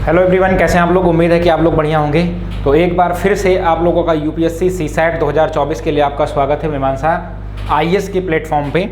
Hello everyone, कैसे हैं आप लोग। उम्मीद है कि आप लोग बढ़िया होंगे। तो एक बार फिर से आप लोगों का यूपीएससी सीसैट 2024 के लिए आपका स्वागत है मीमांसा आईएएस के प्लेटफॉर्म पे।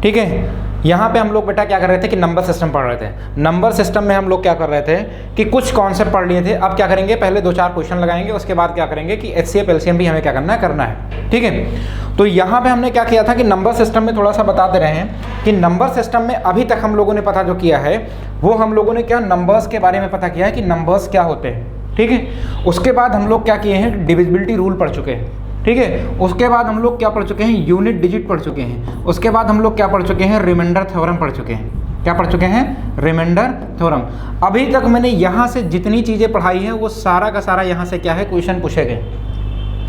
ठीक है, यहाँ पे हम लोग बेटा क्या कर रहे थे कि नंबर सिस्टम पढ़ रहे थे। नंबर सिस्टम में हम लोग क्या कर रहे थे कि कुछ कॉन्सेप्ट पढ़ लिए थे। अब क्या करेंगे, पहले 2-4 क्वेश्चन लगाएंगे, उसके बाद क्या करेंगे कि एचसीएफ एलसीएम भी हमें क्या करना है। ठीक है, तो यहाँ पे हमने क्या किया था कि नंबर सिस्टम में थोड़ा सा बताते रहे हैं कि नंबर सिस्टम में अभी तक हम लोगों ने पता जो किया है वो हम लोगों ने क्या नंबर्स के बारे में पता किया है कि नंबर्स क्या होते हैं। ठीक है, उसके बाद हम लोग क्या किए हैं, डिविजिबिलिटी रूल पढ़ चुके हैं। ठीक है, उसके बाद हम लोग क्या पढ़ चुके हैं, यूनिट डिजिट पढ़ चुके हैं। उसके बाद हम लोग क्या पढ़ चुके हैं, रिमाइंडर थ्योरम पढ़ चुके हैं। क्या पढ़ चुके हैं, रिमाइंडर थ्योरम। अभी तक मैंने यहाँ से जितनी चीज़ें पढ़ाई है वो सारा का सारा यहाँ से क्या है, क्वेश्चन पूछे गए।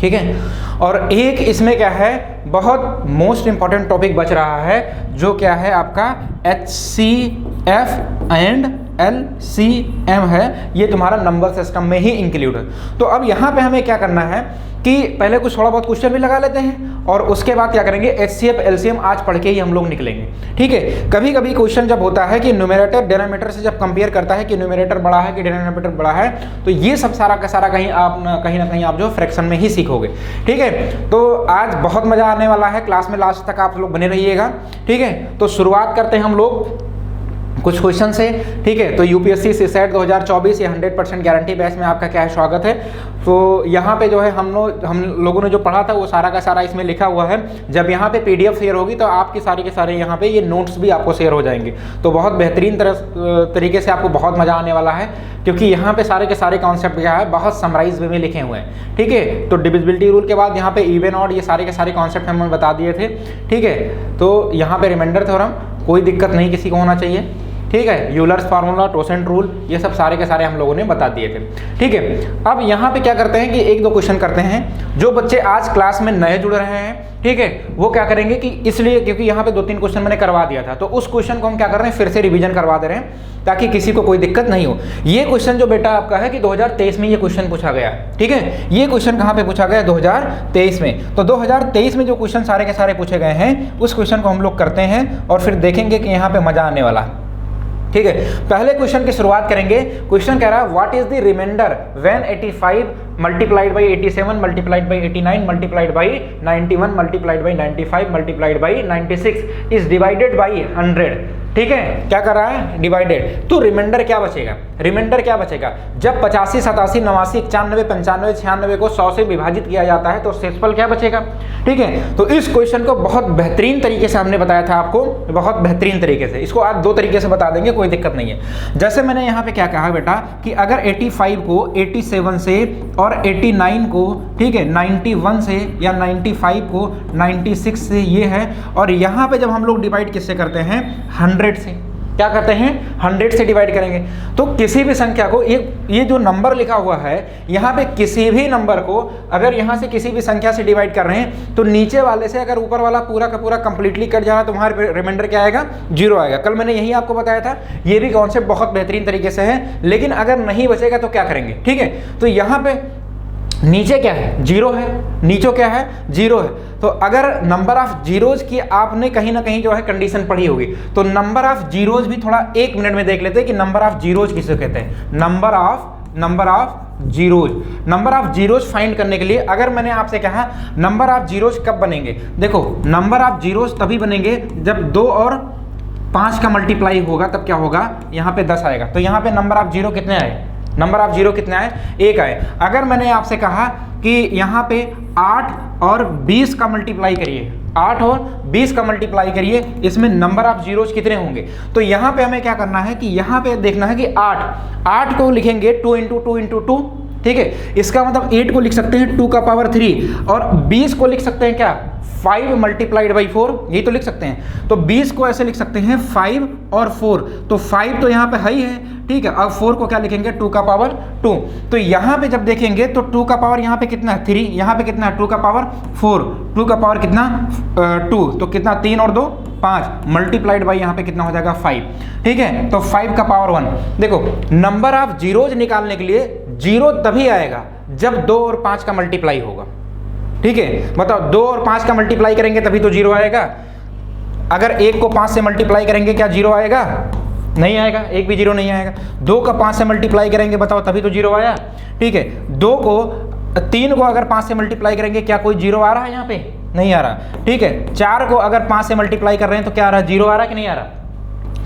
ठीक है, और एक इसमें क्या है, बहुत मोस्ट इंपॉर्टेंट टॉपिक बच रहा है जो क्या है आपका HCF एंड LCM है। ये तुम्हारा नंबर सिस्टम में ही इंक्लूड है। तो अब यहाँ पे हमें क्या करना है कि पहले कुछ थोड़ा बहुत क्वेश्चन भी लगा लेते हैं और उसके बाद क्या करेंगे, HCF LCM आज पढ़ के ही हम लोग निकलेंगे। ठीक है, कभी कभी क्वेश्चन जब होता है कि न्यूमरेटर डिनोमिनेटर से जब कंपेयर करता है कि न्यूमरेटर बड़ा है कि डिनोमिनेटर बड़ा है, तो ये सब सारा का सारा कहीं ना कहीं आप जो फ्रैक्शन में ही सीखोगे। ठीक है, तो आज बहुत मजा आने वाला है, क्लास में लास्ट तक आप लोग बने रहिएगा। ठीक है, तो शुरुआत करते हैं हम लोग कुछ क्वेश्चन से। ठीक है, तो यूपीएससी सीसैट 2024 ये 100% गारंटी बेस में आपका क्या है, स्वागत है। तो यहाँ पे जो है हम लोगों ने जो पढ़ा था वो सारा का सारा इसमें लिखा हुआ है। जब यहाँ पे पीडीएफ शेयर होगी तो आपकी सारी के सारे यहाँ पे ये नोट्स भी आपको शेयर हो जाएंगे। तो बहुत बेहतरीन तरीके से आपको बहुत मजा आने वाला है, क्योंकि यहाँ पे सारे के सारे कॉन्सेप्ट क्या है बहुत समराइज वे में लिखे हुए हैं। ठीक है, तो डिविजिबिलिटी रूल के बाद यहाँ पे इवन ऑड ये सारे के सारे कॉन्सेप्ट हमने बता दिए थे। ठीक है, तो यहाँ पे रिमाइंडर थ्योरम कोई दिक्कत नहीं किसी को होना चाहिए। ठीक है, यूलर्स फार्मूला, टोसेंट रूल, ये सब सारे के सारे हम लोगों ने बता दिए थे। ठीक है, अब यहाँ पे क्या करते हैं कि 1-2 क्वेश्चन करते हैं। जो बच्चे आज क्लास में नए जुड़ रहे हैं, ठीक है, वो क्या करेंगे कि इसलिए क्योंकि यहाँ पे 2-3 क्वेश्चन मैंने करवा दिया था, तो उस क्वेश्चन को हम क्या कर रहे हैं, फिर से रिवीजन करवा दे रहे हैं ताकि किसी को कोई दिक्कत नहीं हो। ये क्वेश्चन जो बेटा आपका है कि 2023 में ये क्वेश्चन पूछा गया। ठीक है, ये क्वेश्चन कहाँ पे पूछा गया, 2023 में। तो 2023 में जो क्वेश्चन सारे के सारे पूछे गए हैं उस क्वेश्चन को हम लोग करते हैं और फिर देखेंगे कि यहाँ पे मजा आने वाला है। ठीक है, पहले क्वेश्चन की शुरुआत करेंगे। क्वेश्चन कह रहा है what is the remainder when 85 multiplied by 87 multiplied by 89 multiplied by 91 multiplied by 95 multiplied by 96 is divided by 100। ठीक है, क्या कर रहा है, डिवाइडेड। तो रिमाइंडर क्या बचेगा, रिमाइंडर क्या बचेगा, जब 85, 87, 89, 91, 95, 96 को 100 से विभाजित किया जाता है तो शेषफल क्या बचेगा। ठीक है, तो इस क्वेश्चन को बहुत बेहतरीन तरीके से हमने बताया था आपको, बहुत बेहतरीन तरीके से। इसको आज 2 तरीके से बता देंगे, कोई दिक्कत नहीं है। जैसे मैंने यहाँ पे क्या कहा बेटा कि अगर 85 को 87 से और 89 को, ठीक है, 91 से या 95 को 96 से, ये है। और यहाँ पे जब हम लोग डिवाइड किससे करते हैं, 100 से। क्या करते हैं, 100 से डिवाइड करेंगे। तो किसी भी संख्या को, ये जो नंबर लिखा हुआ है यहाँ पे, किसी भी नंबर को अगर यहाँ से किसी भी संख्या से डिवाइड कर रहे हैं तो नीचे वाले से अगर ऊपर वाला पूरा का पूरा कंप्लीटली कट जा रहा है तो हमारा रिमाइंडर क्या आएगा, 0 आएगा। कल मैंने यही आपको बताया था। ये भी कॉन्सेप्ट बहुत बेहतरीन तरीके से है, लेकिन अगर नहीं बचेगा तो क्या करेंगे। ठीक है, तो यहाँ पे नीचे क्या है, 0 है, नीचे क्या है, 0 है। तो अगर नंबर ऑफ जीरोज की आपने कहीं ना कहीं जो है कंडीशन पढ़ी होगी, तो नंबर ऑफ जीरोज भी थोड़ा 1 मिनट में देख लेते हैं कि नंबर ऑफ जीरोज किसे कहते हैं। Number of zeros, number of zeros find करने के लिए अगर मैंने आपसे कहा नंबर ऑफ जीरोज कब बनेंगे, देखो नंबर ऑफ जीरोज तभी बनेंगे जब 2 और 5 का मल्टीप्लाई होगा, तब क्या होगा, यहाँ पे 10 आएगा। तो यहाँ पे नंबर ऑफ जीरो कितने आए, नंबर ऑफ जीरो कितने आए, 1 आए। अगर मैंने आपसे कहा कि यहाँ पे 8 और 20 का मल्टीप्लाई करिए, 8 और 20 का मल्टीप्लाई करिए, इसमें नंबर ऑफ जीरोज कितने होंगे। तो यहाँ पे हमें क्या करना है कि यहाँ पे देखना है कि 8 को लिखेंगे 2 × 2 × 2। ठीक है, इसका मतलब 8 को लिख सकते हैं 2 का पावर 3 और 20 को लिख सकते हैं क्या, 5 मल्टीप्लाइड बाई 4, यही तो लिख सकते हैं। तो 20 को ऐसे लिख सकते हैं 5 और 4, तो 5 तो यहाँ पे है ही है। ठीक है, अब 4 को क्या लिखेंगे, 2 का पावर 2। तो यहाँ पे जब देखेंगे तो 2 का पावर यहाँ पे कितना है, 3, यहाँ पे कितना है, 2 का पावर 4, 2 का पावर कितना 2, तो कितना 3 और 2 5 मल्टीप्लाइड बाई यहाँ पे कितना हो जाएगा 5। ठीक है, तो 5 का पावर 1। देखो नंबर ऑफ जीरोज निकालने के लिए 0 तभी आएगा जब 2 और 5 का मल्टीप्लाई होगा। ठीक है, बताओ 2 और 5 का मल्टीप्लाई करेंगे तभी तो 0 आएगा। अगर 1 को 5 से मल्टीप्लाई करेंगे क्या 0 आएगा, नहीं आएगा, एक भी जीरो नहीं आएगा। 2 का 5 से मल्टीप्लाई करेंगे बताओ तभी तो जीरो आया। ठीक है, 3 को अगर 5 से मल्टीप्लाई करेंगे क्या कोई जीरो आ रहा है यहाँ पे? नहीं आ रहा। ठीक है, 4 को अगर 5 से मल्टीप्लाई कर रहे हैं तो क्या आ रहा है? जीरो आ रहा है कि नहीं आ रहा?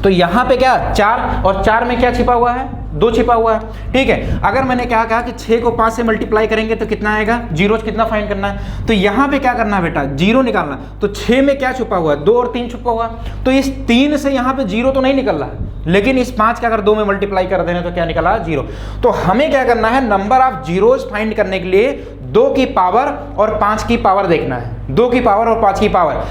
तो यहाँ पे क्या 4 और 4 में क्या छिपा हुआ है? 2 छिपा हुआ है। ठीक है, अगर मैंने क्या कहा कि 6 को 5 से मल्टीप्लाई करेंगे तो कितना आएगा? जीरो कितना फाइंड करना है? तो यहाँ पे क्या करना है बेटा? जीरो निकालना। तो 6 में क्या छुपा हुआ है? 2 और 3 छुपा हुआ। तो इस 3 से यहाँ पे जीरो तो नहीं निकल रहा है, लेकिन इस 5 का अगर 2 में मल्टीप्लाई कर देना तो क्या निकला? जीरो। तो हमें क्या करना है? नंबर ऑफ जीरोज फाइंड करने के लिए 2 की पावर और 5 की पावर देखना है। 2 की पावर और 5 की पावर,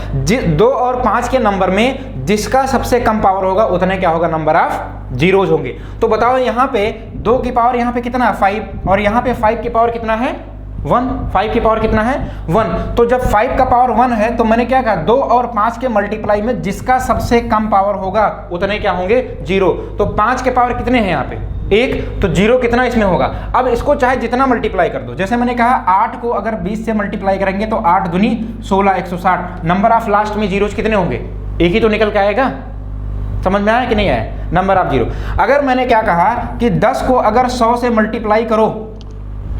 2 और 5 के नंबर में जिसका सबसे कम पावर होगा उतने क्या होगा? नंबर ऑफ जीरोज होंगे। तो बताओ यहाँ पे 2 की पावर यहाँ पे कितना है? 5, और यहाँ पे 5 की पावर कितना है? 1। 5 की पावर कितना है? 1। तो जब 5 का पावर 1 है तो मैंने क्या कहा? 2 और 5 के मल्टीप्लाई में जिसका सबसे कम पावर होगा उतने क्या होंगे? जीरो। तो 5 के पावर कितने हैं यहाँ पे? 1, तो जीरो कितना इसमें होगा? अब इसको चाहे जितना मल्टीप्लाई कर दो, जैसे मैंने कहा 8 को अगर 20 से मल्टीप्लाई करेंगे तो 8 दूनी 16, 160। नंबर ऑफ लास्ट में जीरोज कितने होंगे? एक ही तो निकल के आएगा। समझ में आया कि नहीं आया? Number of zero. अगर मैंने क्या कहा कि 10 को अगर 100 से मल्टीप्लाई करो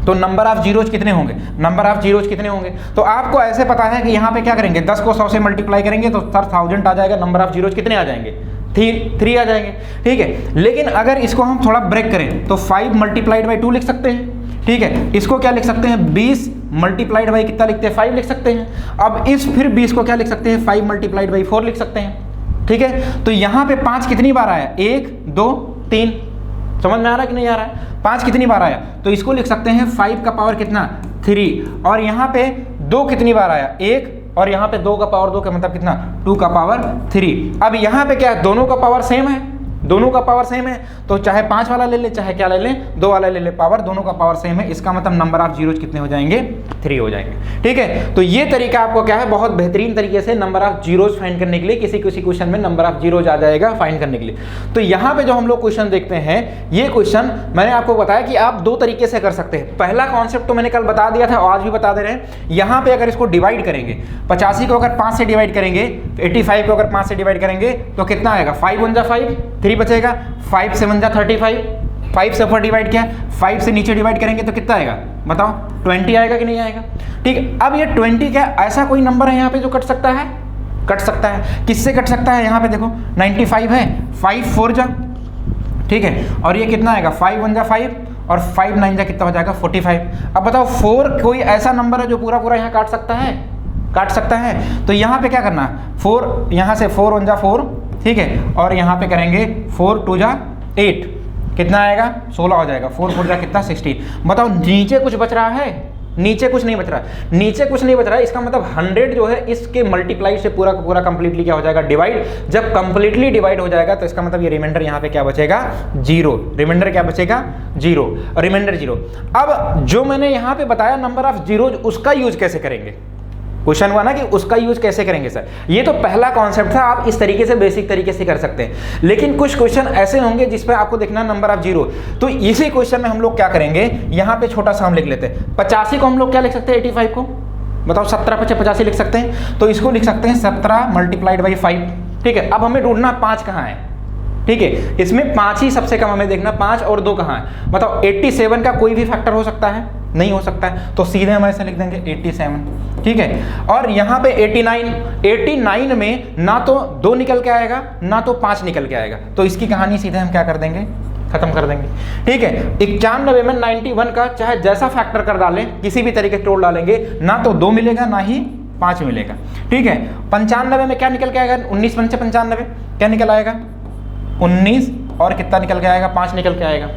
तो नंबर ऑफ जीरोज कितने होंगे? नंबर ऑफ जीरोज कितने होंगे? तो आपको ऐसे पता है कि यहाँ पे क्या करेंगे? 10 को 100 से मल्टीप्लाई करेंगे तो सर 1000 आ जाएगा। नंबर ऑफ जीरोज कितने आ जाएंगे? 3 आ जाएंगे। ठीक है, लेकिन अगर इसको हम थोड़ा ब्रेक करें तो 5 मल्टीप्लाइड बाई 2 लिख सकते हैं। ठीक है, इसको क्या लिख सकते हैं? 20 मल्टीप्लाइड बाई कितना लिखते हैं? 5 लिख सकते हैं। अब इस फिर 20 को क्या लिख सकते हैं? 5 मल्टीप्लाइड बाई 4 लिख सकते हैं। ठीक है, तो यहाँ पे 5 कितनी बार आया? 1, 2, 3। समझ में आ रहा है कि नहीं आ रहा है? 5 कितनी बार आया? तो इसको लिख सकते हैं 5 का पावर कितना? 3। और यहाँ पे 2 कितनी बार आया? 1, और यहाँ पे 2 का पावर 2 का मतलब कितना? 2 का पावर 3। अब यहाँ पे क्या है? दोनों का पावर सेम है, दोनों का पावर सेम है, तो चाहे 5 वाला ले ले चाहे क्या ले ले, 2 वाला ले ले, पावर दोनों का पावर सेम है। इसका मतलब नंबर ऑफ जीरोज कितने हो जाएंगे? 3 हो जाएंगे। ठीक है, तो ये तरीका आपको क्या है? बहुत बेहतरीन तरीके से नंबर ऑफ जीरोज फाइंड करने के लिए, किसी किसी क्वेश्चन में नंबर ऑफ जीरोज आ जाएगा फाइंड करने के लिए। तो यहाँ पे जो हम लोग क्वेश्चन देखते हैं, ये क्वेश्चन मैंने आपको बताया कि आप 2 तरीके से कर सकते हैं। पहला कॉन्सेप्ट तो मैंने कल बता दिया था, आज भी बता दे रहे हैं। यहाँ पे अगर इसको डिवाइड करेंगे, 85 को अगर 5 से डिवाइड करेंगे, 85 को अगर 5 से डिवाइड करेंगे तो कितना आएगा? 5 1 जा 5, 3 बचेगा। 5 7 जा 35, 5 से ऊपर डिवाइड किया, 5 से नीचे डिवाइड करेंगे तो कितना आएगा? बताओ, 20 आएगा कि नहीं आएगा? ठीक है, अब ये 20 क्या ऐसा कोई नंबर है यहाँ पे जो कट सकता है? कट सकता है। किससे कट सकता है? यहाँ पे देखो 95 है, 5 4 जा, ठीक है, और ये कितना आएगा? 5 1 जा 5 और 5 9 जा कितना हो जाएगा? 45। अब बताओ 4 कोई ऐसा नंबर है जो पूरा पूरा यहाँ काट सकता है? काट सकता है। तो यहाँ पे क्या करना है? 4, यहाँ से 4 1 जा 4, ठीक है, और यहाँ पे करेंगे 4 2 जा 8, कितना आएगा? 16 हो जाएगा। 4 4 जा कितना? 16। बताओ नीचे कुछ बच रहा है? नीचे कुछ नहीं बच रहा है। नीचे कुछ नहीं बच रहा है, इसका मतलब 100 जो है इसके मल्टीप्लाई से पूरा का पूरा कंप्लीटली क्या हो जाएगा? डिवाइड। जब कंप्लीटली डिवाइड हो जाएगा तो इसका मतलब ये रिमाइंडर यहाँ पे क्या बचेगा? 0। रिमाइंडर क्या बचेगा? 0, रिमाइंडर 0। अब जो मैंने यहाँ पे बताया नंबर ऑफ जीरोज, उसका यूज कैसे करेंगे? क्वेश्चन हुआ ना कि उसका यूज कैसे करेंगे सर। ये तो पहला कॉन्सेप्ट था, आप इस तरीके से बेसिक तरीके से कर सकते हैं। लेकिन कुछ क्वेश्चन ऐसे होंगे जिस पे आपको देखना नंबर ऑफ जीरो। तो इसी क्वेश्चन में हम लोग क्या करेंगे? यहाँ पे छोटा सा हम लिख लेते हैं 85 को हम लोग क्या लिख सकते हैं? 85 को बताओ 17 × 85 लिख सकते हैं। तो इसको लिख सकते हैं 17 मल्टीप्लाइड बाई 5। ठीक है, अब हमें ढूंढना 5 कहाँ है। ठीक है, इसमें 5 ही सबसे कम हमें देखना, 5 और 2 कहाँ है? बताओ 87 का कोई भी फैक्टर हो सकता है? नहीं हो सकता है, तो सीधे हम ऐसे लिख देंगे 87। ठीक है, और यहाँ पे 89 में ना तो 2 निकल के आएगा ना तो 5 निकल के आएगा, तो इसकी कहानी सीधे हम क्या कर देंगे? खत्म कर देंगे। ठीक है, 91 में 91 का चाहे जैसा फैक्टर कर डालें, किसी भी तरीके से तोड़ डालेंगे, ना तो 2 मिलेगा ना ही 5 मिलेगा। ठीक है, 95 में क्या निकल के आएगा? 19 × 5 = 95, क्या निकल आएगा? 19, और कितना निकल के आएगा? 5 निकल के आएगा।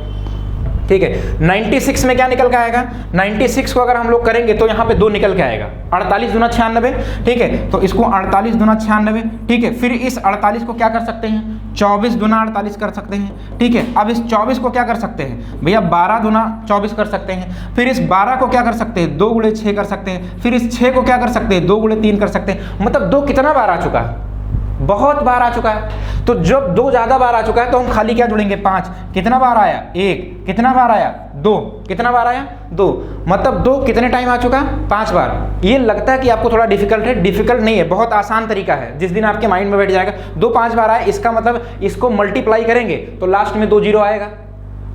ठीक है, 96 में क्या निकल के आएगा? 96 को अगर हम लोग करेंगे तो यहाँ पे 2 निकल के आएगा। 48 दूना 96। ठीक है, तो इसको 48 दूना 96। ठीक है, फिर इस 48 को क्या कर सकते हैं? 24 दूना 48 कर सकते हैं। ठीक है, अब इस 24 को क्या कर सकते हैं भैया? 12 दूना 24 कर सकते हैं। फिर इस 12 को क्या कर सकते हैं? 2 × 6 कर सकते हैं। फिर इस 6 को क्या कर सकते हैं? 2 × 3 कर सकते हैं। मतलब 2 कितना बार आ चुका है? बहुत बार आ चुका है। तो जब 2 ज़्यादा बार आ चुका है तो हम खाली क्या जुड़ेंगे 5, कितना बार आया 1, कितना बार आया 2, कितना बार आया 2, मतलब 2 कितने टाइम आ चुका 5 बार। ये लगता है कि आपको थोड़ा डिफिकल्ट है, डिफिकल्ट नहीं है, बहुत आसान तरीका है, जिस दिन आपके माइंड में बैठ जाएगा 2 5 बार आया, इसका मतलब इसको मल्टीप्लाई करेंगे तो लास्ट में 2 जीरो आएगा।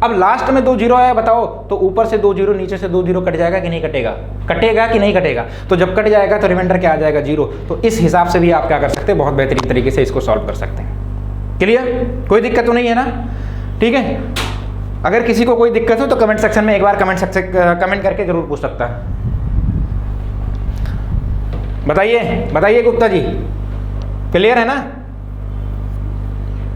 अब लास्ट में 2 जीरो आया, बताओ तो ऊपर से 2 जीरो नीचे से 2 जीरो कट जाएगा कि नहीं कटेगा, कटेगा कि नहीं कटेगा। तो जब कट जाएगा तो रिमाइंडर क्या आ जाएगा 0। तो इस हिसाब से भी आप क्या कर सकते हैं, बहुत बेहतरीन तरीके से इसको सॉल्व कर सकते हैं। क्लियर, कोई दिक्कत तो नहीं है ना, ठीक है। अगर किसी को कोई दिक्कत हो तो कमेंट सेक्शन में एक बार कमेंट करके जरूर पूछ सकता है। बताइए बताइए गुप्ता जी, क्लियर है ना,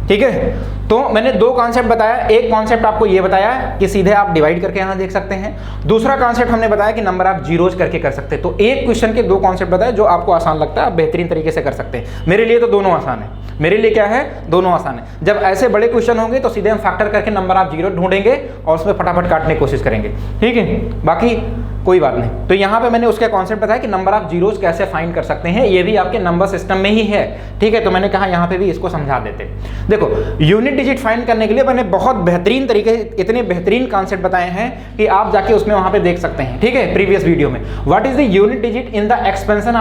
ठीक है। तो मैंने 2 कॉन्सेप्ट बताया, एक कॉन्सेप्ट आपको ये बताया कि सीधे आप डिवाइड करके यहाँ देख सकते हैं, दूसरा कॉन्सेप्ट हमने बताया कि नंबर आप जीरोज करके कर सकते हैं। तो एक क्वेश्चन के 2 कॉन्सेप्ट बताए जो आपको आसान लगता है, आप बेहतरीन तरीके से कर सकते हैं। मेरे लिए तो दोनों आसान है, मेरे लिए क्या है, दोनों आसान है। जब ऐसे बड़े क्वेश्चन होंगे तो सीधे हम फैक्टर करके नंबर आप जीरो ढूंढेंगे और उसमें फटाफट काटने की कोशिश करेंगे, ठीक है, बाकी कोई बात नहीं। तो यहाँ पे मैंने उसका कॉन्सेप्ट बताया कि नंबर आप जीरोज कैसे फाइंड कर सकते हैं, ये भी आपके नंबर सिस्टम में ही है, ठीक है। तो मैंने कहा यहाँ पे भी इसको समझा देते। देखो यूनिट डिजिट फाइंड करने के लिए मैंने बहुत बेहतरीन तरीके, इतने बेहतरीन कॉन्सेप्ट बताए हैं कि आप जाके उसमें वहाँ पे देख सकते हैं, ठीक है, प्रीवियस वीडियो में। What is the unit digit in the expansion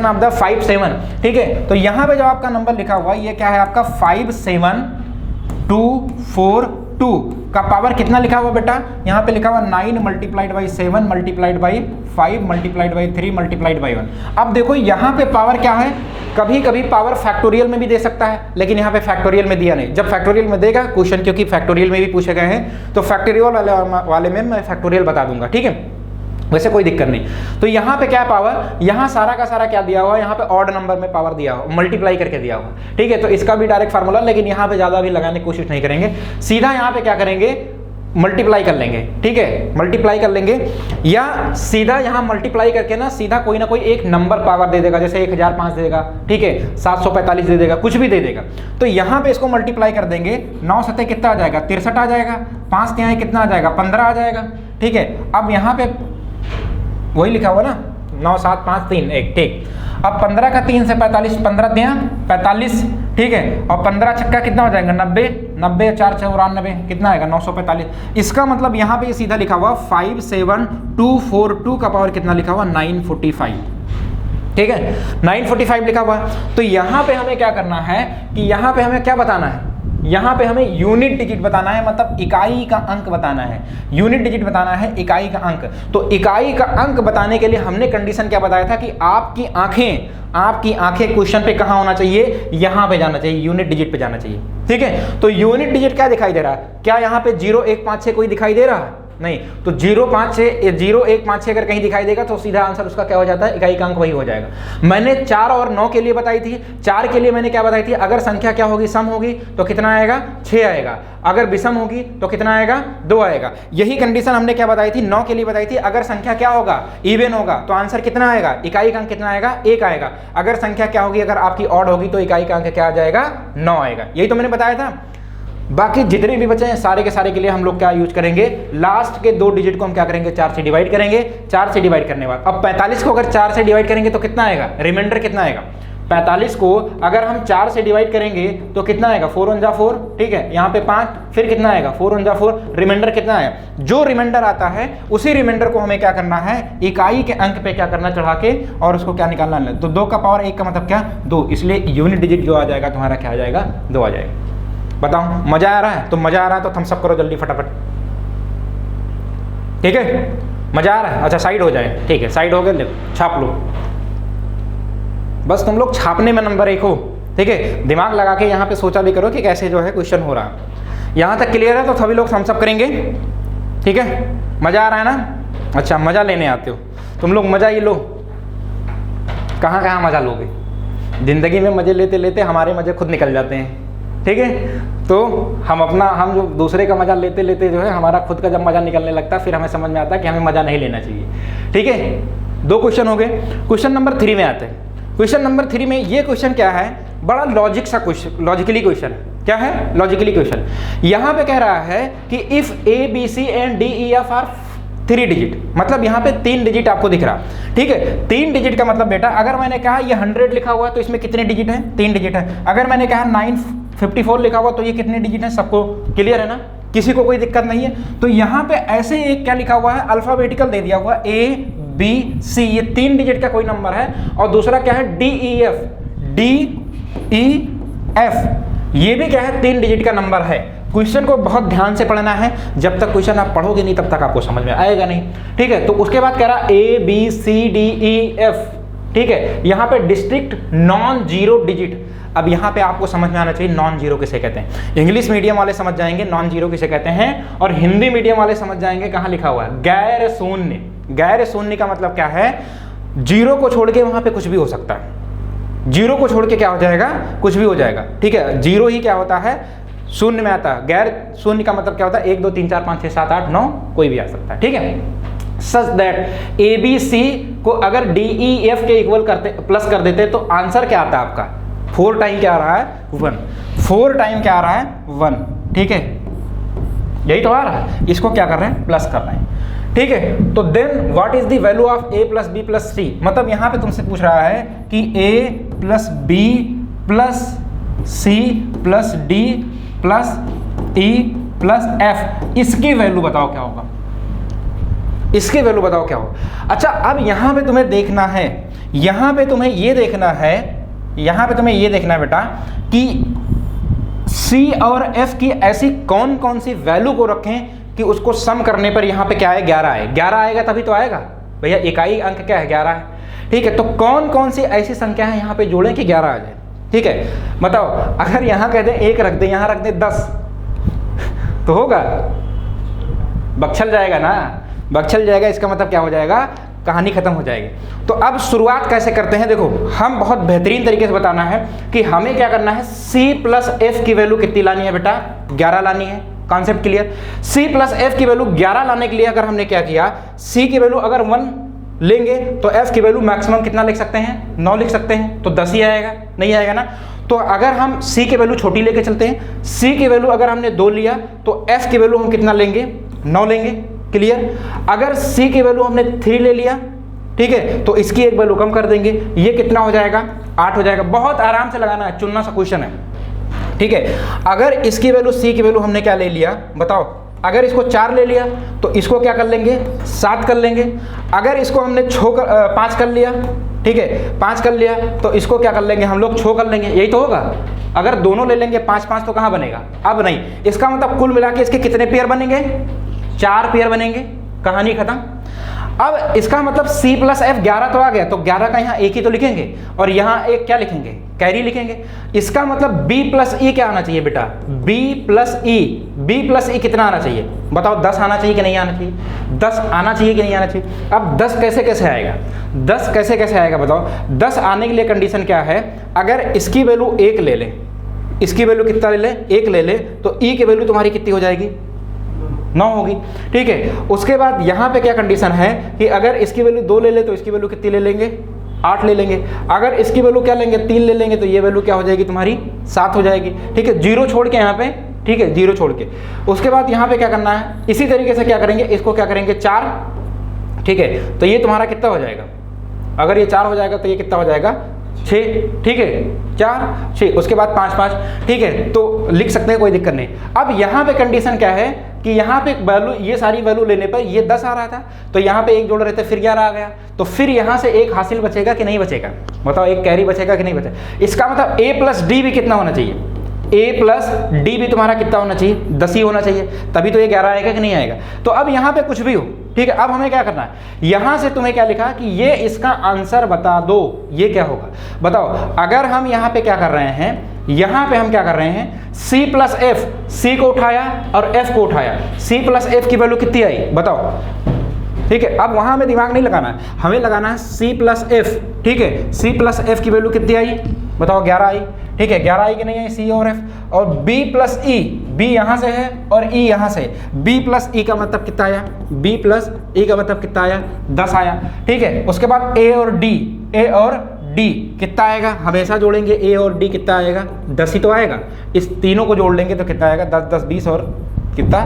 of the 5 7, ठीक है। तो यहाँ पे जो आपका नंबर लिखा हुआ है ये क्या है आपका 5 7 2 4 2 का पावर कितना लिखा हुआ बेटा, यहाँ पे लिखा हुआ 9 multiplied by 7 multiplied by 5 multiplied by 3 multiplied by 1। अब देखो यहाँ पे पावर क्या है, कभी कभी पावर फैक्टोरियल में भी दे सकता है, लेकिन यहाँ पे फैक्टोरियल में दिया नहीं। जब फैक्टोरियल में देगा क्वेश्चन, क्योंकि फैक्टोरियल में भी पूछे गए हैं, तो फैक्टोरियल वाले में मैं फैक्टोरियल बता दूंगा, ठीक है, वैसे कोई दिक्कत नहीं। तो यहाँ पे क्या पावर, यहाँ सारा का सारा क्या दिया हुआ है, यहाँ पे ऑड नंबर में पावर दिया हुआ, मल्टीप्लाई करके दिया हुआ, ठीक है। तो इसका भी डायरेक्ट फार्मूला, लेकिन यहाँ पे ज्यादा भी लगाने की कोशिश नहीं करेंगे, सीधा यहाँ पे क्या करेंगे मल्टीप्लाई कर लेंगे, ठीक है, मल्टीप्लाई कर लेंगे, या सीधा यहाँ मल्टीप्लाई करके ना सीधा कोई ना कोई एक नंबर पावर दे देगा, जैसे 1005 दे देगा, ठीक है, 745 दे देगा, कुछ भी दे देगा। तो यहाँ पे इसको मल्टीप्लाई कर देंगे, 9 सतह कितना आ जाएगा 63 आ जाएगा, 5 तिहाई कितना आ जाएगा 15 आ जाएगा, ठीक है। अब यहाँ पे वही लिखा हुआ ना 9 7 5 3 1, ठीक। अब 15 का 3 से 45, 15 तिहाई 45, ठीक है, और 15 छक्का कितना हो जाएगा 90, 90 4 94 कितना आएगा 945। इसका मतलब यहाँ पे सीधा लिखा हुआ 5 7 2 4 2 का पावर कितना लिखा हुआ 945, ठीक है, 945 लिखा हुआ। तो यहाँ पे हमें क्या करना है कि यहाँ पे हमें क्या बताना है, यहाँ पे हमें यूनिट डिजिट बताना है, मतलब इकाई का अंक बताना है, यूनिट डिजिट बताना है, इकाई का अंक। तो इकाई का अंक बताने के लिए हमने कंडीशन क्या बताया था कि आपकी आंखें क्वेश्चन पे कहाँ होना चाहिए, यहाँ पे जाना चाहिए, यूनिट डिजिट पे जाना चाहिए, ठीक है। तो यूनिट डिजिट क्या दिखाई दे रहा है, क्या यहाँ पे 0 1 5 6 कोई दिखाई दे रहा है, नहीं। तो 0 1 5 6 अगर कहीं दिखाई देगा तो सीधा आंसर उसका क्या हो जाता है, इकाई का अंक वही हो जाएगा। मैंने 4 और 9 के लिए बताई थी, 4 के लिए मैंने क्या बताई थी, अगर संख्या क्या होगी सम होगी तो कितना आएगा 6 आएगा, अगर विषम होगी तो कितना आएगा 2 आएगा। यही कंडीशन हमने क्या बताई थी 9 के लिए बताई थी, अगर संख्या क्या होगा इवन होगा तो आंसर कितना आएगा, इकाई का अंक कितना आएगा 1 आएगा। अगर संख्या क्या होगी, अगर आपकी ऑड होगी तो इकाई का अंक क्या आ जाएगा 9 आएगा। यही तो मैंने बताया था। बाकी जितने भी बचे हैं सारे के सारे के लिए हम लोग क्या यूज करेंगे, लास्ट के 2 डिजिट को हम क्या करेंगे 4 से डिवाइड करेंगे। 4 से डिवाइड करने के बाद अब 45 को अगर 4 से डिवाइड करेंगे तो कितना आएगा, रिमाइंडर कितना आएगा। 45 को अगर हम 4 से डिवाइड करेंगे तो कितना आएगा 4 1 जा 4, ठीक है, यहाँ पे 5, फिर कितना आएगा 4 1 जा 4, रिमाइंडर कितना है, जो रिमाइंडर आता है उसी रिमाइंडर को हमें क्या करना है, इकाई के अंक पे क्या करना चढ़ा के और उसको क्या निकालना है। तो 2 का पावर 1 का मतलब क्या 2, इसलिए यूनिट डिजिट जो आ जाएगा तुम्हारा क्या आ जाएगा 2 आ जाएगा। बताओ मजा आ रहा है, तो मजा आ रहा है तो थम्स अप करो जल्दी फटाफट, ठीक है, मजा आ रहा है, अच्छा साइड हो जाए, ठीक है, साइड हो गए, देखो छाप लो, बस तुम लोग छापने में नंबर 1 हो, ठीक है। दिमाग लगा के यहाँ पे सोचा भी करो कि कैसे जो है क्वेश्चन हो रहा है। यहाँ तक क्लियर है तो सभी लोग थम्स अप करेंगे, ठीक है, मजा आ रहा है ना, अच्छा मजा लेने आते हो तुम लोग, मजा ही लो, कहाँ कहाँ मजा लोगे, जिंदगी में मजे लेते लेते हमारे मजे खुद निकल जाते हैं, ठीक है। तो हम जो दूसरे का मजा लेते लेते जो है हमारा खुद का जब मजा निकलने लगता है फिर हमें समझ में आता है कि हमें मजा नहीं लेना चाहिए, ठीक है। 2 क्वेश्चन हो गए। क्वेश्चन नंबर 3 में आते हैं। क्वेश्चन नंबर 3 में ये क्वेश्चन क्या है, बड़ा लॉजिक सा क्वेश्चन, लॉजिकली क्वेश्चन क्या है, लॉजिकली क्वेश्चन। यहाँ पे कह रहा है कि if A B C and D E F are 3 digit, मतलब यहाँ पे 3 डिजिट आपको दिख रहा, ठीक है। 3 डिजिट का मतलब बेटा अगर मैंने कहा ये 100 लिखा हुआ है तो इसमें कितने डिजिट हैं, 3 डिजिट है। अगर मैंने कहा 954 लिखा हुआ तो ये कितने डिजिट हैं, सबको क्लियर है ना, किसी को कोई दिक्कत नहीं है। तो यहाँ पे ऐसे एक क्या लिखा हुआ है, अल्फाबेटिकल दे दिया हुआ A B C, ये 3 डिजिट का कोई नंबर है। और दूसरा क्या है D E F, ये भी क्या है 3 डिजिट का नंबर है। क्वेश्चन को बहुत ध्यान से पढ़ना है, जब तक क्वेश्चन आप पढ़ोगे नहीं तब तक आपको समझ में आएगा नहीं, ठीक है। तो उसके बाद कह रहा A B C D E F, ठीक है। यहाँ पे डिस्ट्रिक्ट नॉन जीरो डिजिट, अब यहाँ पे आपको समझ में आना चाहिए नॉन जीरो किसे कहते हैं। इंग्लिश मीडियम वाले समझ जाएंगे नॉन जीरो किसे कहते हैं, और हिंदी मीडियम वाले समझ जाएंगे कहाँ लिखा हुआ है, गैर शून्य। गैर शून्य का मतलब क्या है, जीरो को छोड़ के वहां पे कुछ भी हो सकता है, जीरो को छोड़ के क्या हो जाएगा, कुछ भी हो जाएगा, ठीक है। जीरो ही क्या होता है, शून्य में आता है। गैर शून्य का मतलब क्या होता है, 1 2 3 4 5 6 7 8 9 कोई भी आ सकता है, ठीक है। Such that A B C को अगर डी ई एफ के इक्वल करते, प्लस कर देते तो आंसर क्या आता है आपका, 4 टाइम क्या आ रहा है 1, 4 टाइम क्या आ रहा है 1, ठीक है। यही तो आ रहा है, इसको क्या कर रहे हैं, प्लस कर रहे हैं, ठीक है। तो then what is the value of a plus B plus C, मतलब यहाँ पे तुमसे पूछ रहा है कि a plus B plus C plus D plus E plus F, इसकी वैल्यू बताओ क्या होगा, इसकी वैल्यू बताओ क्या होगा। अच्छा अब यहाँ पे तुम्हें देखना है, यहाँ पे तुम्हें ये देखना है, यहाँ पे तुम्हें ये देखना है बेटा कि C और F की ऐसी कौन कौन सी वैल्यू को रखें कि उसको सम करने पर यहाँ पे क्या है 11 आए, 11 आएगा तभी तो आएगा भैया, इकाई अंक क्या है 11 है, ठीक है। तो कौन कौन सी ऐसी संख्या है यहाँ पे जोड़ें कि 11 आ जाए, ठीक है। बताओ अगर यहाँ कह दें 1 रख दें, यहाँ रख दें 10 तो होगा, बक्छल जाएगा ना, बक्छल जाएगा, इसका मतलब क्या हो जाएगा, कहानी खत्म हो जाएगी। तो अब शुरुआत कैसे करते हैं, देखो हम बहुत बेहतरीन तरीके से बताना है कि हमें क्या करना है, C प्लस F की वैल्यू कितनी लानी है बेटा, 11 लानी है, concept clear. C plus F की वैल्यू 11 लाने के लिए अगर हमने क्या किया, C की वैल्यू अगर 1 लेंगे तो F की वैल्यू मैक्सिमम कितना लिख सकते हैं, 9 लिख सकते हैं, तो 10 ही आएगा, नहीं आएगा ना। तो अगर हम C की वैल्यू छोटी लेके चलते हैं, C की वैल्यू अगर हमने 2 लिया तो F की वैल्यू हम कितना लेंगे, 9 लेंगे, क्लियर। अगर C की वैल्यू हमने 3 ले लिया, ठीक है, तो इसकी एक वैल्यू कम कर देंगे, ये कितना हो जाएगा, 8 हो जाएगा। बहुत आराम से लगाना है, चुनना सा क्वेश्चन है, ठीक है। अगर इसकी वैल्यू C की वैल्यू हमने क्या ले लिया बताओ, अगर इसको 4 ले लिया तो इसको क्या कर लेंगे, 7 कर लेंगे। अगर इसको हमने 5 कर लिया, ठीक है, 5 कर लिया तो इसको क्या कर लेंगे हम लोग, 6 कर लेंगे, यही तो होगा। अगर दोनों ले लेंगे 5 5 तो कहाँ बनेगा, अब नहीं। इसका मतलब कुल मिला के इसके कितने पेयर बनेंगे, 4 पेयर बनेंगे, कहानी खत्म। अब इसका मतलब C प्लस F 11 तो आ गया, तो 11 का यहाँ एक ही तो लिखेंगे और यहाँ एक क्या लिखेंगे, कैरी लिखेंगे। इसका मतलब B प्लस E क्या आना चाहिए बेटा, B प्लस E कितना आना चाहिए बताओ, 10 आना चाहिए कि नहीं आना चाहिए, 10 आना चाहिए कि नहीं आना चाहिए। अब 10 कैसे कैसे आएगा, 10 कैसे कैसे आएगा बताओ। 10 आने के लिए कंडीशन क्या है, अगर इसकी वैल्यू 1 ले ले, इसकी वैल्यू कितना ले ले, 1 ले ले, तो E की वैल्यू तुम्हारी कितनी हो जाएगी, 9 होगी, ठीक है। उसके बाद यहाँ पे क्या कंडीशन है कि अगर इसकी वैल्यू 2 ले ले तो इसकी वैल्यू कितनी ले लेंगे, 8 ले लेंगे। अगर इसकी वैल्यू क्या लेंगे, 3 ले लेंगे, तो ये वैल्यू क्या हो जाएगी तुम्हारी, 7 हो जाएगी, ठीक है। 0 छोड़ के यहाँ पे, ठीक है, 0 छोड़ के। उसके बाद यहाँ पे क्या करना है, इसी तरीके से क्या करेंगे, इसको क्या करेंगे 4, ठीक है। तो ये तुम्हारा कितना हो जाएगा, अगर ये 4 हो जाएगा तो ये कितना हो जाएगा 6, ठीक है, 4 6, उसके बाद 5 5, ठीक है। तो लिख सकते हैं, कोई दिक्कत नहीं। अब यहाँ पे कंडीशन क्या है कि यहाँ पे वैल्यू, ये सारी वैल्यू लेने पर ये 10 आ रहा था, तो यहाँ पे 1 जोड़ रहे थे, फिर 11 आ गया, तो फिर यहाँ से 1 हासिल बचेगा कि नहीं बचेगा बताओ, 1 कैरी बचेगा कि नहीं बचेगा। इसका मतलब A प्लस डी भी कितना होना चाहिए, A प्लस डी भी तुम्हारा कितना होना चाहिए, 10 ही होना चाहिए, तभी तो ये 11 आएगा कि नहीं आएगा। तो अब यहाँ पे कुछ भी हो, ठीक है। अब हमें क्या करना है, यहाँ से तुम्हें क्या लिखा कि ये इसका आंसर बता दो, ये क्या होगा बताओ। अगर हम यहाँ पे क्या कर रहे हैं, यहाँ पे हम क्या कर रहे हैं, C प्लस F, C को उठाया और F को उठाया, C प्लस F की वैल्यू कितनी आई बताओ, ठीक है। अब वहाँ हमें दिमाग नहीं लगाना है, हमें लगाना है C प्लस F, ठीक है। C प्लस F की वैल्यू कितनी आई बताओ, 11 आई, ठीक है, 11 आई कि नहीं आई, C और F। और B प्लस E, B यहाँ से है और E यहाँ से, B प्लस E का मतलब कितना आया, B प्लस E का मतलब कितना आया, 10 आया, ठीक है। उसके बाद A और D, A और D कितना आएगा, हमेशा जोड़ेंगे, A और D कितना आएगा, 10 ही तो आएगा। इस तीनों को जोड़ लेंगे तो कितना आएगा, 10 10 20 और कितना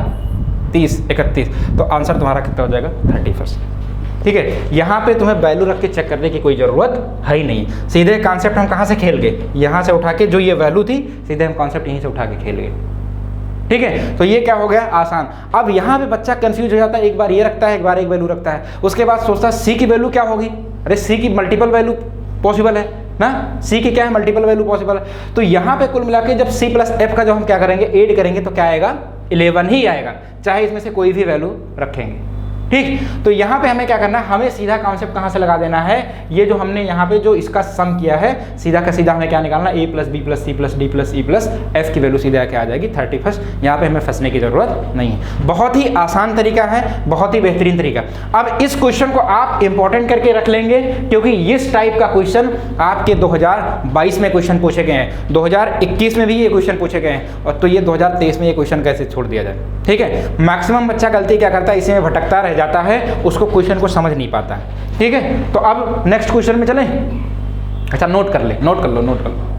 30, 31, तो आंसर तुम्हारा कितना हो जाएगा 31। ठीक है, यहाँ पे तुम्हें वैल्यू रख के चेक करने की कोई ज़रूरत है ही नहीं। सीधे कॉन्सेप्ट हम कहाँ से खेल गए, यहाँ से उठा के, जो ये वैल्यू थी सीधे हम कॉन्सेप्ट यहीं से उठा के खेल गए। ठीक है, तो ये क्या हो गया, आसान। अब यहाँ पे बच्चा कंफ्यूज हो जाता है, एक बार ये रखता है, एक बार एक वैल्यू रखता है, उसके बाद सोचता है सी की वैल्यू क्या होगी। अरे सी की मल्टीपल वैल्यू पॉसिबल है ना, सी की क्या है, मल्टीपल वैल्यू पॉसिबल है। तो यहाँ पे कुल मिला के जब सी प्लस एफ का जो हम क्या करेंगे, ऐड करेंगे, तो क्या आएगा, 11 ही आएगा, चाहे इसमें से कोई भी वैल्यू रखेंगे। ठीक, तो यहाँ पे हमें क्या करना है, हमें सीधा कॉन्सेप्ट कहाँ से लगा देना है, ये जो हमने यहाँ पे जो इसका सम किया है, सीधा का सीधा हमें क्या निकालना, a plus B plus C plus D plus E plus f की वैल्यू सीधे आके आ जाएगी 31। यहाँ पे हमें फंसने की जरूरत नहीं है, बहुत ही आसान तरीका है, बहुत ही बेहतरीन तरीका। अब इस क्वेश्चन को आप इंपॉर्टेंट करके रख लेंगे, क्योंकि इस टाइप का क्वेश्चन आपके 2022 में क्वेश्चन पूछे गए हैं, 2021 में भी ये क्वेश्चन पूछे गए हैं, और तो ये 2023 में ये क्वेश्चन कैसे छोड़ दिया जाए। ठीक है, मैक्सिमम बच्चा गलती क्या करता है, इसी में भटकता रह जाता है, उसको क्वेश्चन को समझ नहीं पाता है। ठीक है, तो अब नेक्स्ट क्वेश्चन में चलें। अच्छा, नोट कर ले, नोट कर लो, नोट कर लो।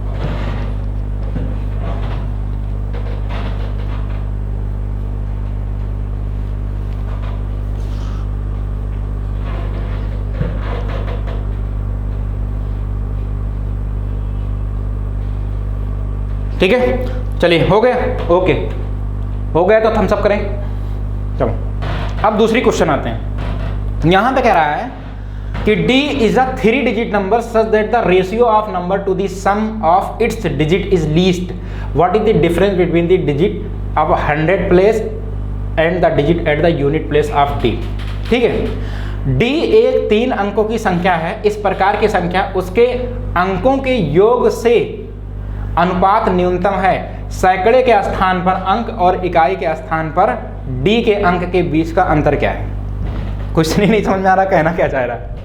ठीक है, चलिए, हो गया, ओके, हो गया तो थम्स अप करें। चलो, अब दूसरी क्वेश्चन आते हैं। यहां पे कह रहा है कि D is a 3 digit number such that the ratio of number to the sum of its digit is least. What is the difference between the digit of 100 place and the digit at the unit place of D। ठीक है, D एक 3 अंकों की संख्या है, इस प्रकार की संख्या उसके अंकों के योग से अनुपात न्यूनतम है। सैकड़े के स्थान पर अंक और इकाई के स्थान पर D के अंक के बीच का अंतर क्या है। क्वेश्चन ही नहीं समझ में आ रहा, कहना क्या चाह रहा है,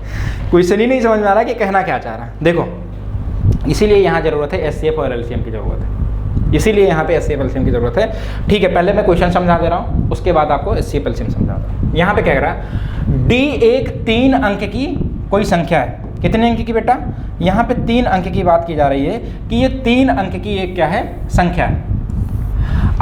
क्वेश्चन ही नहीं समझ में आ रहा कि कहना क्या चाह रहा है। देखो, इसीलिए यहाँ जरूरत है एचसीएफ और एलसीएम की जरूरत है, इसीलिए यहाँ पे एचसीएफ एलसीएम की जरूरत है। ठीक है, पहले मैं क्वेश्चन समझा दे रहा हूँ, उसके बाद आपको एचसीएफ एलसीएम समझा रहा हूँ। यहाँ पे क्या कह रहा है, D एक 3 अंक की कोई संख्या है। कितने अंक की बेटा, यहाँ पे 3 अंक की बात की जा रही है कि ये 3 अंक की एक क्या है, संख्या है।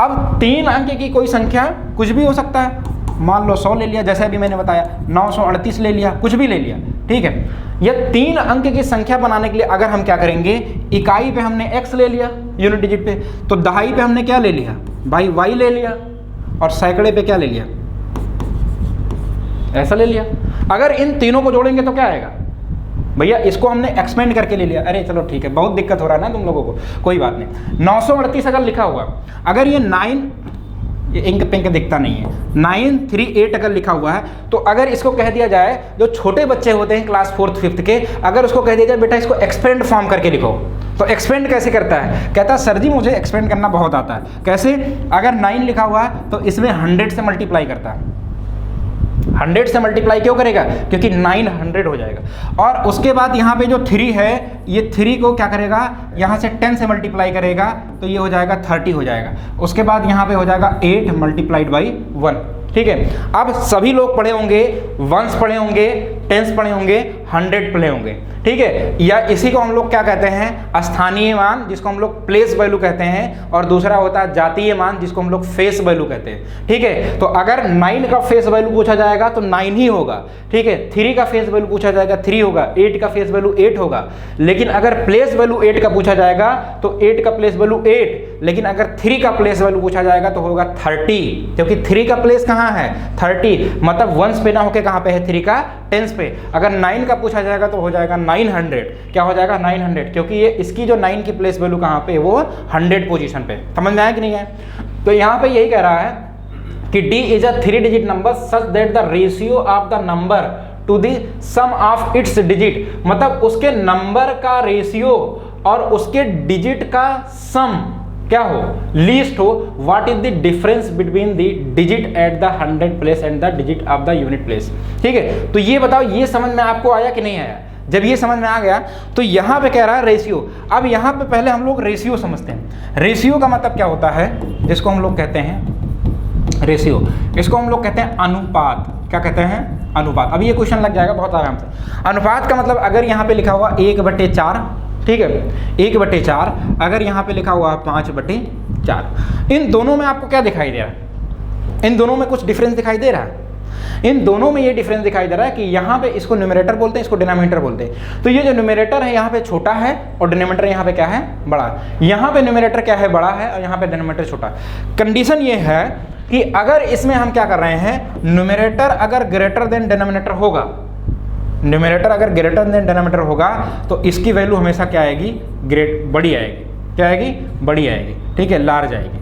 अब 3 अंक की कोई संख्या कुछ भी हो सकता है, मान लो 100 ले लिया, जैसे अभी मैंने बताया, 938 ले लिया, कुछ भी ले लिया। ठीक है, यह 3 अंक की संख्या बनाने के लिए अगर हम क्या करेंगे, इकाई पे हमने x ले लिया, यूनिट डिजिट पे, तो दहाई पे हमने क्या ले लिया, भाई y ले लिया, और सैकड़े पे क्या ले लिया, ऐसा ले लिया। अगर इन तीनों को जोड़ेंगे तो क्या आएगा, भैया इसको हमने एक्सपेंड करके ले लिया। अरे चलो ठीक है, बहुत दिक्कत हो रहा है ना तुम लोगों को, कोई बात नहीं। 938 अगर लिखा हुआ, अगर ये 9, ये इंक पिंक दिखता नहीं है, 938 अगर लिखा हुआ है, तो अगर इसको कह दिया जाए, जो छोटे बच्चे होते हैं क्लास 4th 5th के, अगर उसको कह दिया जाए बेटा इसको एक्सपेंड फॉर्म करके लिखो, तो एक्सपेंड कैसे करता है, कहता है सर जी मुझे एक्सपेंड करना बहुत आता है। कैसे, अगर 9 लिखा हुआ है तो इसमें 100 से मल्टीप्लाई करता है। 100 से मल्टीप्लाई क्यों करेगा, क्योंकि 900 हो जाएगा। और उसके बाद यहाँ पे जो 3 है, ये 3 को क्या करेगा, यहाँ से 10 से मल्टीप्लाई करेगा, तो ये हो जाएगा 30 हो जाएगा। उसके बाद यहाँ पे हो जाएगा 8 मल्टीप्लाइड बाई 1। ठीक है, अब सभी लोग पढ़े होंगे, वंस पढ़े होंगे, टेंस पढ़े होंगे, 100 पढ़े होंगे। ठीक है, या इसी को हम लोग क्या कहते हैं, स्थानीय मान, जिसको हम लोग प्लेस वैल्यू कहते हैं, और दूसरा होता है जातीय मान, जिसको हम लोग फेस वैल्यू कहते हैं। ठीक है, तो अगर 9 का फेस वैल्यू पूछा जाएगा तो 9 ही होगा। ठीक है, 3 का फेस वैल्यू पूछा जाएगा 3 होगा, 8 का फेस वैल्यू 8 होगा। लेकिन अगर प्लेस वैल्यू 8 का पूछा जाएगा तो 8 का प्लेस वैल्यू 8, लेकिन अगर 3 का प्लेस वैल्यू पूछा जाएगा तो होगा 30, क्योंकि 3 का प्लेस कहाँ है, 30, मतलब वंस पे ना होके कहाँ पे है, 3 का टेंस पे। अगर 9 का पूछा जाएगा तो हो जाएगा 900, क्या हो जाएगा 900, क्योंकि ये इसकी जो 9 की प्लेस वैल्यू कहाँ पे, वो 100 पोजीशन पे। समझ में आया कि नहीं है। तो यहाँ पे यही कह रहा है कि D is a 3 digit number such that the ratio of the number to the sum of its digit, मतलब उसके नंबर का रेशियो और उसके डिजिट का सम क्या हो, लीस्ट हो। What is the difference between the digit at the 100 place and the digit of the unit place. ठीक है, तो ये बताओ, ये समझ में आपको आया कि नहीं आया। जब ये समझ में आ गया तो यहाँ पे कह रहा है रेशियो। अब यहाँ पे पहले हम लोग रेशियो समझते हैं। रेशियो का मतलब क्या होता है, जिसको हम लोग कहते हैं रेशियो, इसको हम लोग कहते हैं अनुपात। क्या कहते हैं, अनुपात। अब ये क्वेश्चन लग जाएगा बहुत आराम से। अनुपात का मतलब अगर यहाँ पे लिखा हुआ 1/4, ठीक है, 1/4, अगर यहाँ पे लिखा हुआ 5/4, इन दोनों में आपको क्या दिखाई दे रहा है, इन दोनों में कुछ डिफरेंस दिखाई दे रहा है? इन दोनों में ये डिफरेंस दिखाई दे रहा है कि यहाँ पे इसको न्यूमरेटर बोलते हैं, इसको डिनोमिनेटर बोलते हैं। तो ये जो न्यूमरेटर है यहाँ पे छोटा है और डिनोमिनेटर यहाँ पे क्या है, बड़ा है। यहाँ पे न्यूमरेटर क्या है, बड़ा है, और यहाँ पे डिनोमिनेटर छोटा। कंडीशन ये है कि अगर इसमें हम क्या कर रहे हैं, न्यूमरेटर अगर ग्रेटर देन डिनोमिनेटर होगा, न्यूमरेटर अगर ग्रेटर देन डिनोमिनेटर होगा तो इसकी वैल्यू हमेशा क्या आएगी, बड़ी आएगी। क्या आएगी, बड़ी आएगी, ठीक है, लार्ज आएगी,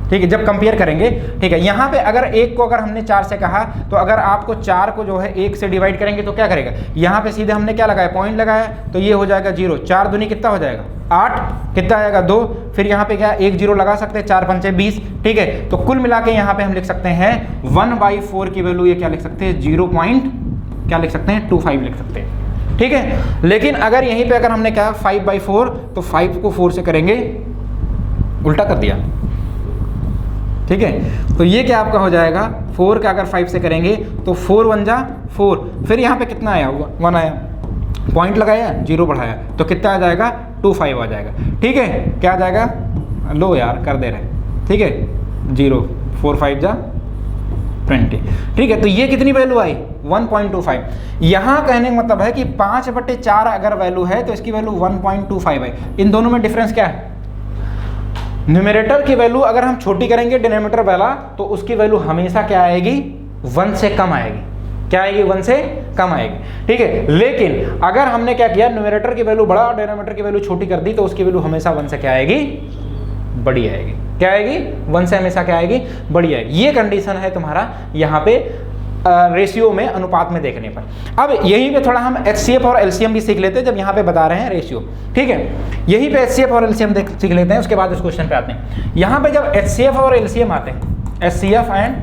ठीक है, जब कंपेयर करेंगे। ठीक है, यहाँ पे अगर एक को अगर हमने 4 से कहा तो अगर आपको 4 को जो है 1 से डिवाइड करेंगे तो क्या करेगा, यहाँ पे सीधे हमने क्या लगाया, पॉइंट लगाया, तो ये हो जाएगा 0। 4 दूनी कितना हो जाएगा, 8, कितना आएगा 2, फिर यहाँ पे क्या 1 0 लगा सकते हैं, 4 पंचे 20, ठीक है। तो कुल मिला के यहाँ पे हम लिख सकते हैं 1/4 की वैल्यू ये क्या लिख सकते हैं, 0.25 लिख सकते हैं, ठीक है। लेकिन अगर यहीं पे अगर हमने कहा 5/4 तो 5 को 4 से करेंगे, उल्टा कर दिया, ठीक है। तो ये क्या आपका हो जाएगा, 4 का अगर 5 से करेंगे तो 4 1 जा 4, फिर यहाँ पे कितना आया, 1 आया, पॉइंट लगाया, 0 बढ़ाया, तो कितना आ जाएगा, 25 आ जाएगा, ठीक है। क्या आ जाएगा, लो यार कर दे रहे, ठीक है, 0 4 5 जा 20, ठीक है। तो ये कितनी वैल्यू आई, 1.25। यहाँ कहने का मतलब है कि 5/4 अगर वैल्यू है तो इसकी वैल्यू 1.25 है। इन दोनों में डिफरेंस क्या है, न्यूमरेटर की वैल्यू अगर हम छोटी करेंगे डिनोमिनेटर वाला तो उसकी वैल्यू हमेशा क्या आएगी, 1 से कम आएगी। क्या आएगी, 1 से कम आएगी, ठीक है। लेकिन अगर हमने क्या किया, न्यूमरेटर की वैल्यू बड़ा और डिनोमिनेटर की वैल्यू छोटी कर दी तो उसकी वैल्यू हमेशा 1 से क्या आएगी, बड़ी आएगी। क्या आएगी, 1 से हमेशा क्या आएगी, बड़ी आएगी। ये कंडीशन है तुम्हारा यहाँ पे रेशियो में, अनुपात में देखने पर। अब यहीं पे थोड़ा हम HCF और LCM भी सीख लेते हैं जब यहाँ पे बता रहे हैं रेशियो, ठीक है। यहीं पे HCF और LCM सीख लेते हैं, उसके बाद इस क्वेश्चन पे आते हैं। यहाँ पे जब HCF और LCM आते हैं, HCF एंड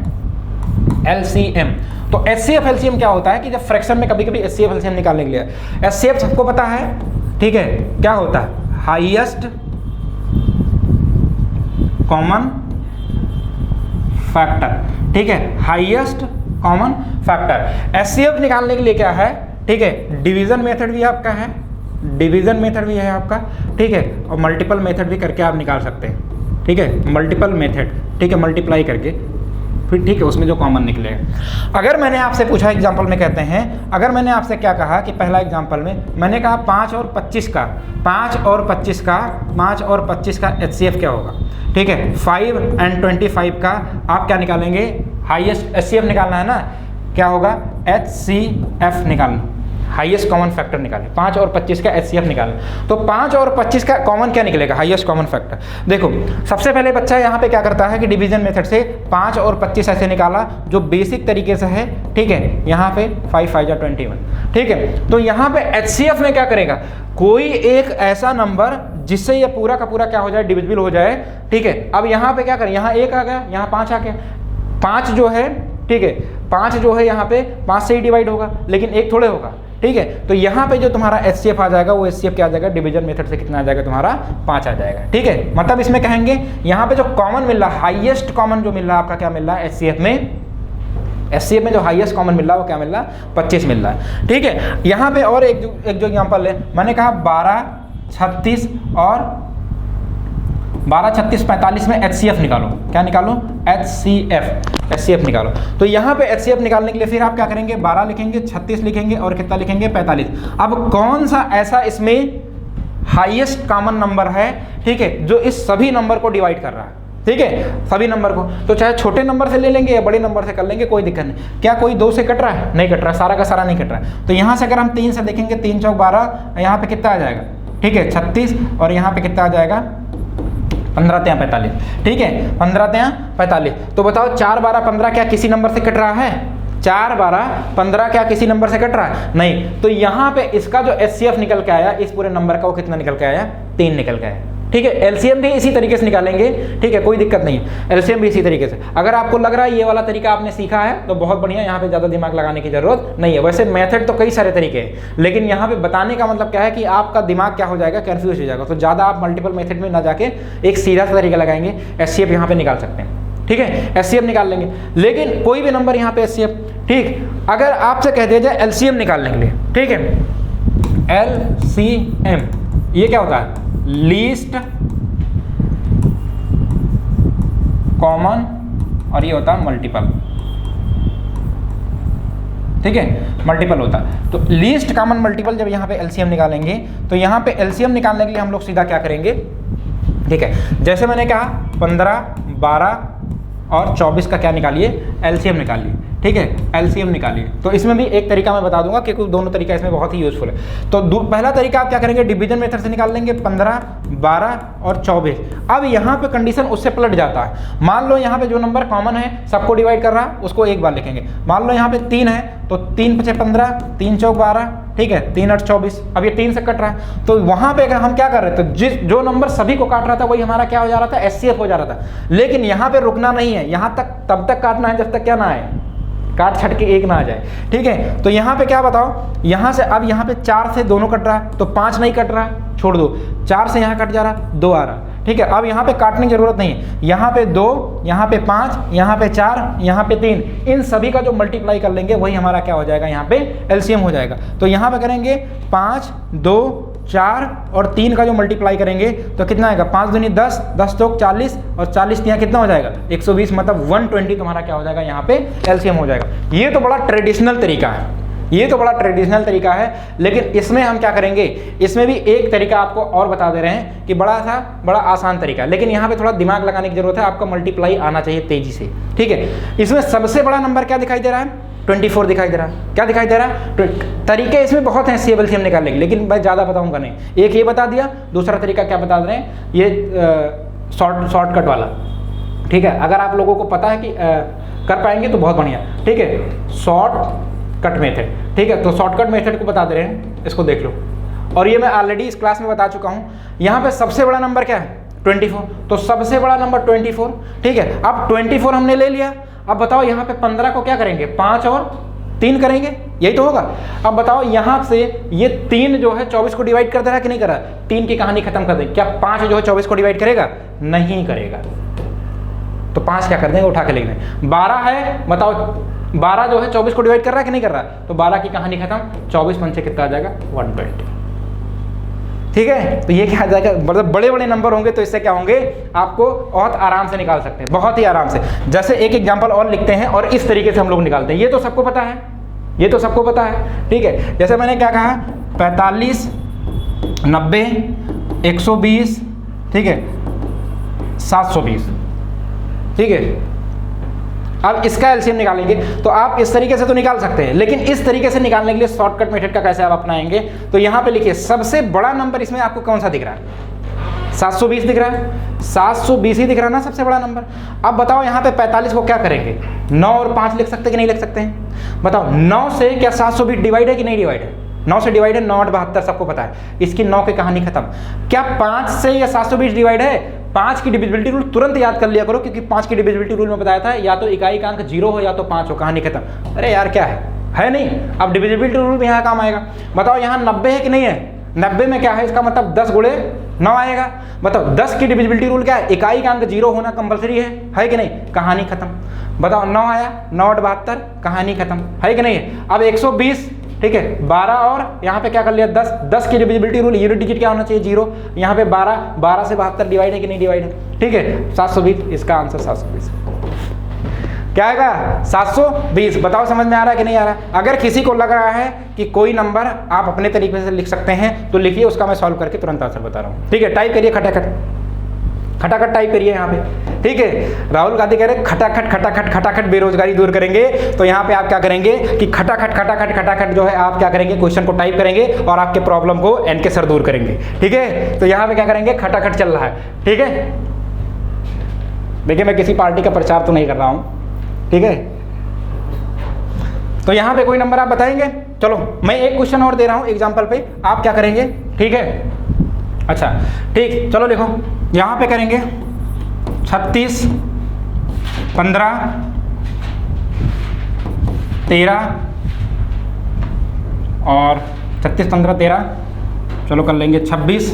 LCM, तो HCF LCM क्या होता है कि जब फ्रैक्शन में कभी कभी HCF LCM निकालने के लिए, HCF सबको पता है, ठीक है, क्या होता है, हाईएस्ट कॉमन फैक्टर, ठीक है, हाईएस्ट कॉमन फैक्टर। HCF निकालने के लिए क्या है, ठीक है, डिवीजन मेथड भी आपका है, डिवीजन मेथड भी है आपका, ठीक है, और मल्टीपल मेथड भी करके आप निकाल सकते हैं, ठीक है, मल्टीपल मेथड, ठीक है, मल्टीप्लाई करके फिर, ठीक है, उसमें जो कॉमन निकलेगा। अगर मैंने आपसे पूछा, एग्जांपल में कहते हैं, अगर मैंने आपसे क्या कहा कि पहला एग्जांपल में मैंने कहा 5 और 25 का, 5 और 25 का HCF क्या होगा, ठीक है, 5 and 25 का आप क्या निकालेंगे, हाईएस्ट HCF निकालना है ना, क्या होगा, HCF निकालना, हाईएस्ट कॉमन फैक्टर निकालें। 5 और 25 का HCF निकालना, तो 5 और 25 का कॉमन क्या निकलेगा, हाईएस्ट कॉमन फैक्टर। देखो सबसे पहले बच्चा यहाँ पे क्या करता है कि डिवीजन मेथड से 5 और 25 ऐसे निकाला जो बेसिक तरीके से है, ठीक है। यहाँ पे 5 5 जा 21, ठीक है। तो यहाँ पे HCF में क्या करेगा, कोई एक ऐसा नंबर जिससे ये पूरा का पूरा क्या हो जाए, डिविजिबल हो जाए, ठीक है। अब यहाँ पे क्या करें, यहाँ 1 आ गया, यहाँ 5 आ गया, 5 जो है, ठीक है, 5 जो है यहाँ पे 5 से ही डिवाइड होगा, लेकिन 1 थोड़े होगा, ठीक है। तो यहाँ पे जो तुम्हारा HCF आ जाएगा वो HCF क्या आ जाएगा, डिवीजन मेथड से कितना आ जाएगा, तुम्हारा 5 आ जाएगा, ठीक है। मतलब इसमें कहेंगे यहाँ पे जो कॉमन मिल रहा है, हाईएस्ट कॉमन जो मिल रहा है आपका क्या मिल रहा है, HCF में जो हाईएस्ट कॉमन मिल रहा है वो क्या मिल रहा है, 25 मिल रहा है, ठीक है। यहाँ पे और एक जो एग्जाम्पल है, मैंने कहा 12 36 और 12 36 45 में HCF निकालो। क्या निकालो, HCF निकालो। तो यहाँ पे HCF निकालने के लिए फिर आप क्या करेंगे, 12 लिखेंगे, 36 लिखेंगे और कितना लिखेंगे, 45। अब कौन सा ऐसा इसमें हाईएस्ट कॉमन नंबर है, ठीक है, जो इस सभी नंबर को डिवाइड कर रहा है, ठीक है, सभी नंबर को। तो चाहे छोटे नंबर से ले लेंगे या बड़े नंबर से कर लेंगे, कोई दिक्कत नहीं। क्या कोई 2 से कट रहा है, नहीं कट रहा, सारा का सारा नहीं कट रहा है। तो यहाँ से अगर हम 3 से देखेंगे, 3 चौक 12, यहाँ पे कितना आ जाएगा, ठीक है, 36, और यहाँ पे कितना आ जाएगा, 15 3 45, ठीक है, 15 3 45। तो बताओ 4 12 15 क्या किसी नंबर से कट रहा है, 4 12 15 क्या किसी नंबर से कट रहा है, नहीं। तो यहाँ पे इसका जो HCF निकल के आया इस पूरे नंबर का, वो कितना निकल के आया, 3 निकल के आया, ठीक है। LCM भी इसी तरीके से निकालेंगे, ठीक है, कोई दिक्कत नहीं है, LCM भी इसी तरीके से। अगर आपको लग रहा है ये वाला तरीका आपने सीखा है तो बहुत बढ़िया, यहाँ पे ज़्यादा दिमाग लगाने की जरूरत नहीं है। वैसे मेथड तो कई सारे तरीके हैं, लेकिन यहाँ पे बताने का मतलब क्या है कि आपका दिमाग क्या हो जाएगा, कन्फ्यूज हो जाएगा। तो ज़्यादा आप मल्टीपल मेथड में ना जाके एक सीधा सा तरीका लगाएंगे, HCF यहाँ पे निकाल सकते हैं, ठीक है, HCF निकाल लेंगे। लेकिन कोई भी नंबर यहाँ पे HCF, ठीक, अगर आपसे कह दिया जाए LCM निकालने के लिए, ठीक है, LCM ये क्या होता है, लीस्ट कॉमन और ये होता है मल्टीपल, ठीक है, मल्टीपल होता है। तो लीस्ट कॉमन मल्टीपल जब यहाँ पे एलसीएम निकालेंगे तो यहाँ पे एलसीएम निकालने के लिए हम लोग सीधा क्या करेंगे, ठीक है, जैसे मैंने कहा 15, 12 और 24 का क्या निकालिए, एलसीएम निकालिए, ठीक है, एलसीएम निकालिए। तो इसमें भी एक तरीका मैं बता दूंगा क्योंकि दोनों तरीका इसमें बहुत ही यूजफुल है। तो पहला तरीका आप क्या करेंगे, डिवीजन मेथड से निकाल लेंगे 15, 12 और 24। अब यहाँ पे कंडीशन उससे पलट जाता है। मान लो यहाँ पे जो नंबर कॉमन है सबको डिवाइड कर रहा है उसको एक बार लिखेंगे। मान लो यहाँ पे 3 है तो 3 × 5 = 15, 3 × 4 = 12, ठीक है, 3 × 8 = 24। अब ये 3 से कट रहा है तो वहाँ पे हम क्या कर रहे थे, जो नंबर सभी को काट रहा था वही हमारा क्या हो जा रहा था, एचसीएफ हो जा रहा था। लेकिन यहाँ पे रुकना नहीं है, यहाँ तक तब तक काटना है जब तक क्या ना आए, काट छट के एक ना आ जाए, ठीक है। तो यहाँ पे क्या बताओ, यहाँ से अब यहाँ पे 4 से दोनों कट रहा है तो 5 नहीं कट रहा है, छोड़ दो, 4 से यहाँ कट जा रहा, 2 आ रहा, ठीक है। अब यहाँ पे काटने की जरूरत नहीं है, यहाँ पे 2, यहाँ पे 5, यहाँ पे 4, यहाँ पे 3, इन सभी का जो मल्टीप्लाई कर लेंगे वही हमारा क्या हो जाएगा, यहाँ पे एलसीएम हो जाएगा। तो यहाँ पे करेंगे 5, 2, 4 और 3 का जो मल्टीप्लाई करेंगे तो कितना आएगा, 5 दूनी 10, 10 चौक 40 और 40 यहाँ कितना हो जाएगा, 120, मतलब 120 तुम्हारा क्या हो जाएगा, यहाँ पे एलसीएम हो जाएगा। ये तो बड़ा ट्रेडिशनल तरीका है, ये तो बड़ा ट्रेडिशनल तरीका है। लेकिन इसमें हम क्या करेंगे, इसमें भी एक तरीका आपको और बता दे रहे हैं कि बड़ा आसान तरीका है, लेकिन यहाँ पे थोड़ा दिमाग लगाने की जरूरत है, आपका मल्टीप्लाई आना चाहिए तेजी से, ठीक है। इसमें सबसे बड़ा नंबर क्या दिखाई दे रहा है, 24 दिखाई दे रहा है। क्या दिखाई दे रहा है, तरीके इसमें बहुत हैं एलसीएम निकालने के, लेकिन मैं ज़्यादा बताऊंगा नहीं। एक ये बता दिया, दूसरा तरीका क्या बता रहे हैं, ये शॉर्टकट वाला, ठीक है। अगर आप लोगों को पता है कि कर पाएंगे तो बहुत बढ़िया, ठीक है, शॉर्टकट मेथड, ठीक है। तो शॉर्टकट मेथड को बता दे रहे हैं, इसको देख लो। और ये मैं ऑलरेडी इस क्लास में बता चुका हूँ। यहाँ पे सबसे बड़ा नंबर क्या है, 24, तो सबसे बड़ा नंबर 24, ठीक है। अब 24 हमने ले लिया, अब बताओ यहाँ पे 15 को क्या करेंगे, 5 और 3 करेंगे, यही तो होगा। अब बताओ यहाँ से ये 3 जो है 24 को डिवाइड कर दे रहा है कि नहीं कर रहा, 3 की कहानी खत्म कर दें। क्या 5 जो है 24 को डिवाइड करेगा, नहीं करेगा, तो 5 क्या कर देंगे, उठा के लिख दें। 12 है, बताओ 12 जो है 24 को डिवाइड कर रहा है कि नहीं कर रहा, तो 12 की कहानी खत्म, 24 पंचे कितना आ जाएगा, 120, ठीक है। तो ये क्या आ जाएगा, मतलब बड़े बड़े नंबर होंगे तो इससे क्या होंगे, आपको बहुत आराम से निकाल सकते हैं, बहुत ही आराम से। जैसे एक एग्जांपल और लिखते हैं और इस तरीके से हम लोग निकालते हैं, ये तो सबको पता है, ये तो सबको पता है, ठीक है। जैसे मैंने क्या कहा, 45, 90, 120, ठीक है, 720, ठीक है। अब इसका एलसीएम निकालेंगे तो आप इस तरीके से तो निकाल सकते हैं, लेकिन इस तरीके से निकालने के लिए शॉर्टकट मेथड का कैसे आप अपनाएंगे, तो यहाँ पे लिखिए सबसे बड़ा नंबर इसमें आपको कौन सा दिख रहा है, 720 दिख रहा है, 720 ही दिख रहा है ना सबसे बड़ा नंबर। अब बताओ यहाँ पे 45 को क्या करेंगे, 9 और 5 लिख सकते कि नहीं लिख सकते हैं, बताओ 9 से क्या 720 डिवाइड है कि नहीं डिवाइड है, 9 से डिवाइड है, 9 8 72 सबको पता है, इसकी 9 की कहानी खत्म। क्या 5 से या 720 डिवाइड है, 5 की डिविजिबिलिटी रूल तुरंत याद कर लिया करो, क्योंकि 5 की डिविजिबिलिटी रूल में बताया था या तो इकाई का अंक 0 हो या तो 5 हो, कहानी खत्म। अरे यार क्या है नहीं। अब डिविजिबिलिटी रूल भी यहाँ काम आएगा। बताओ यहाँ 90 है कि नहीं है, 90 में क्या है, इसका मतलब 10 गुणे 9 आएगा। बताओ 10 की डिविजिबिलिटी रूल क्या है, इकाई का अंक 0 होना कंपलसरी है कि नहीं, कहानी खत्म। बताओ 9 आया, 9 8 72, कहानी खत्म, है कि नहीं है। अब 120, ठीक है, 12 और यहाँ पे क्या कर लिया 10, 10 की डिविजिबिलिटी रूल, यूनिट डिजिट क्या होना चाहिए 0, यहाँ पे 12, 12 से 72 डिवाइड है कि नहीं डिवाइड है, ठीक है, 720, इसका आंसर 720 क्या आएगा, 720। बताओ समझ में आ रहा है कि नहीं आ रहा है। अगर किसी को लग रहा है कि कोई नंबर आप अपने तरीके से लिख सकते हैं तो लिखिए, उसका मैं सॉल्व करके तुरंत आंसर बता रहा हूँ, ठीक है। टाइप करिए, खटाखट टाइप करिए यहाँ पे, ठीक है। राहुल गांधी कह रहे खटाखट बेरोजगारी दूर करेंगे, तो यहाँ पे आप क्या करेंगे कि खटाखट जो है आप क्या करेंगे, क्वेश्चन को टाइप करेंगे और आपके प्रॉब्लम को एन के सर दूर करेंगे, ठीक है। तो यहाँ पे क्या करेंगे, खटाखट चल रहा है, ठीक है। देखिए मैं किसी पार्टी का प्रचार तो नहीं कर रहा हूँ, ठीक है। तो यहाँ पे कोई नंबर आप बताएंगे, चलो मैं एक क्वेश्चन और दे रहा हूँ एग्जाम्पल पे, आप क्या करेंगे, ठीक है। अच्छा ठीक, चलो देखो यहाँ पे करेंगे 36, 15, 13 और 36, 15, 13, चलो कर लेंगे 26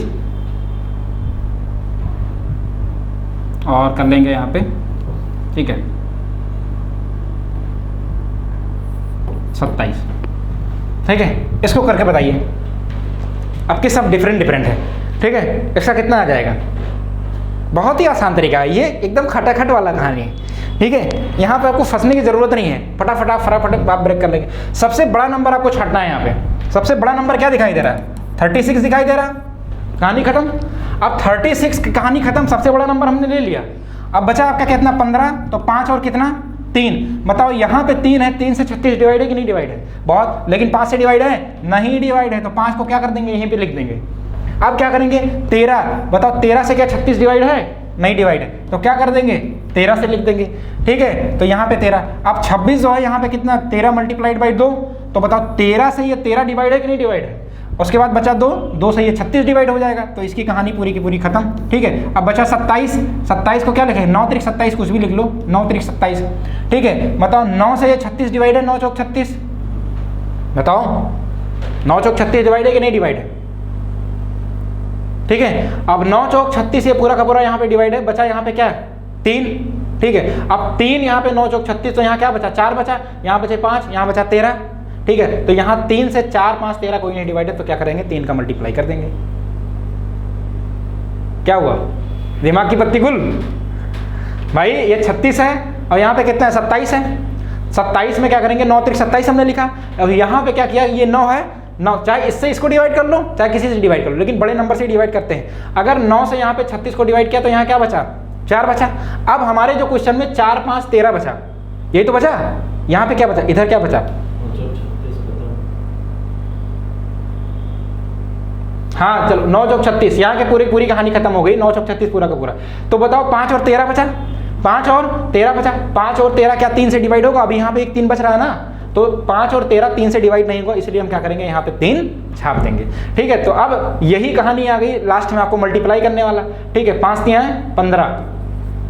और कर लेंगे यहाँ पे, ठीक है, 27, ठीक है। इसको करके बताइए, आपके सब डिफरेंट है, ठीक है। इसका कितना आ जाएगा, बहुत ही आसान तरीका है ये, एकदम खटाखट वाला कहानी है, ठीक है, यहाँ पे आपको फंसने की जरूरत नहीं है, फटाफट आप ब्रेक कर लेंगे। सबसे बड़ा नंबर आपको छाटना है। यहाँ पे सबसे बड़ा नंबर क्या दिखाई दे रहा है? 36 दिखाई दे रहा है। कहानी खत्म। अब 36 की कहानी खत्म, सबसे बड़ा नंबर हमने ले लिया। अब बचा आपका कितना? 15। तो 5 और कितना? 3। बताओ यहाँ पे 3 है, 3 से 36 डिवाइड है कि नहीं डिवाइड है? बहुत। लेकिन 5 से डिवाइड है? नहीं डिवाइड है। तो 5 को क्या कर देंगे? यहीं पे लिख देंगे। अब क्या करेंगे? 13। बताओ 13 से क्या 36 डिवाइड है? नहीं डिवाइड है। तो क्या कर देंगे? 13 से लिख देंगे। ठीक है, तो यहाँ पे 13। अब 26 जो है यहाँ पे कितना? 13 मल्टीप्लाइड बाई 2। तो बताओ 13 से ये 13 डिवाइड है कि नहीं डिवाइड है? उसके बाद बचा 2 से ये 36 डिवाइड हो जाएगा। तो इसकी कहानी पूरी की पूरी खत्म। ठीक है, अब बचा 27। 27 को क्या लिखें? 9 त्रिक 27, कुछ भी लिख लो, 9 त्रिक 27। ठीक है, बताओ 9 से ये 36 डिवाइड है? 9 चौक 36। बताओ 9 चौक 36 डिवाइड है कि नहीं डिवाइड है? ठीक है, अब 9 चौक 36 ये पूरा का पूरा यहाँ पे डिवाइड है। बचा यहाँ पे क्या है? 3। ठीक है, अब 3 यहाँ पे 9 चौक 36, तो यहाँ क्या बचा? 4 बचा। यहाँ बचे 5, यहाँ बचा 13। ठीक है, तो यहाँ 3 से 4, 5, 13 कोई नहीं डिवाइड है। तो क्या करेंगे? 3 का मल्टीप्लाई कर देंगे। क्या हुआ? दिमाग की पत्ती गुल भाई। ये 36 है और यहाँ पे कितना है? 27 है। 27 में क्या करेंगे? 9 त्रिक 27 हमने लिखा। अब यहाँ पे क्या किया? ये 9 है, 9 चाहे इससे इसको डिवाइड कर लो, चाहे किसी से डिवाइड कर लो, लेकिन बड़े नंबर से डिवाइड करते हैं। अगर 9 से यहाँ पे 36 को डिवाइड किया तो यहाँ क्या बचा? 4 बचा। अब हमारे जो क्वेश्चन में 4, 5, 13 बचा, यही तो बचा। यहाँ पे क्या बचा? इधर क्या बचा? हाँ चलो 9 चौक 36, यहाँ के पूरी कहानी खत्म हो गई। 9 चौक 36 पूरा का पूरा। तो बताओ 5 और 13 बचा। 5 और 13 बचा। 5 और 13 क्या 3 से डिवाइड होगा? अभी यहाँ पे एक 3 बच रहा है ना। तो 5 और 13 3 से डिवाइड नहीं होगा, इसलिए हम क्या करेंगे? यहाँ पे 3 छाप देंगे। ठीक है, तो अब यही कहानी आ गई लास्ट में आपको मल्टीप्लाई करने वाला। ठीक है, 5 तिहाई 15।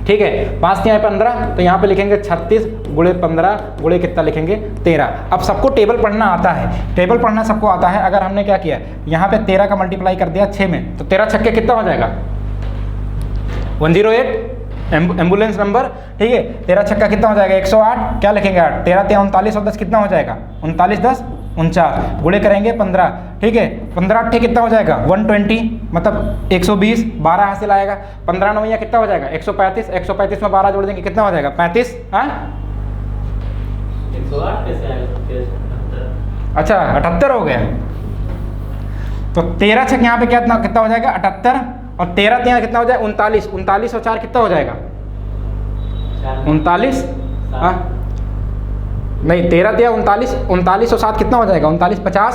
ठीक है, 5 तिहाई 15। तो यहाँ पे लिखेंगे 36 गुणे 15 गुणे कितना लिखेंगे? 13। अब सबको टेबल पढ़ना आता है, टेबल पढ़ना सबको आता है। अगर हमने क्या किया? यहाँ पे 13 का मल्टीप्लाई कर दिया 6 में, तो 13 छक्के कितना हो जाएगा? 108 एम्बुलेंस नंबर। ठीक है, 13 छक्का कितना हो जाएगा? 108। क्या लिखेंगे? 8। 13 तिहाई 39 और 10 कितना हो जाएगा? 39 10 49। गुणे करेंगे 15। ठीक है, 15 8 कितना हो जाएगा? 120, मतलब 120। 12 हासिल आएगा। 15 9 कितना हो जाएगा? 135। 135 में 12 जोड़ देंगे कितना हो जाएगा? 35। हाँ 108 कैसे आएगा? अच्छा 78 हो गया। तो 13 छक यहाँ पे कितना हो जाएगा? 78। और 13 यहाँ कितना हो जाएगा? 39। 39 और 4 कितना हो जाएगा? 39। हाँ नहीं, 13 दिया 39। 39 और 7 कितना हो जाएगा? 39 50।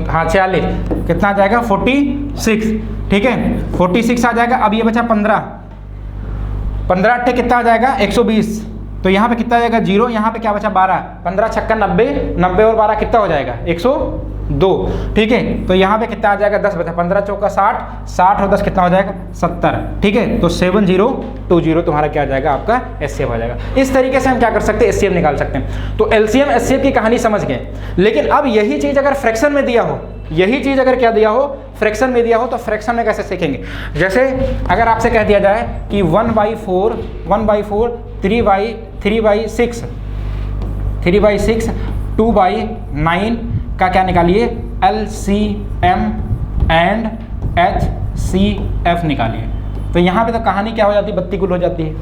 हाँ 46 कितना आ जाएगा? 46। ठीक है, 46 आ जाएगा। अब ये बचा 15। 15 8 कितना आ जाएगा? 120। तो यहाँ पे कितना आ जाएगा? 0। यहाँ पे क्या बचा? 12। 15 छक्का 90। 90 और 12 कितना हो जाएगा? 102। ठीक है, तो यहाँ पे कितना आ जाएगा? 10 बचा। 15 चौका 60। 60 और 10 कितना हो जाएगा? 70। ठीक है, तो 7020 तुम्हारा क्या आ जाएगा? आपका एचसीएफ आ जाएगा। इस तरीके से हम क्या कर सकते हैं? एचसीएफ निकाल सकते हैं। तो एलसीएम एचसीएफ की कहानी समझ गए। लेकिन अब यही चीज अगर फ्रैक्शन में दिया हो, यही चीज अगर क्या दिया हो? फ्रैक्शन में दिया हो, तो फ्रैक्शन में कैसे सीखेंगे? जैसे अगर आपसे कह दिया जाए कि 1/4 3/6 2/9 का क्या निकालिए? LCM एंड HCF निकालिए। तो यहाँ पे तो कहानी क्या हो जाती है? बत्ती गुल हो जाती है।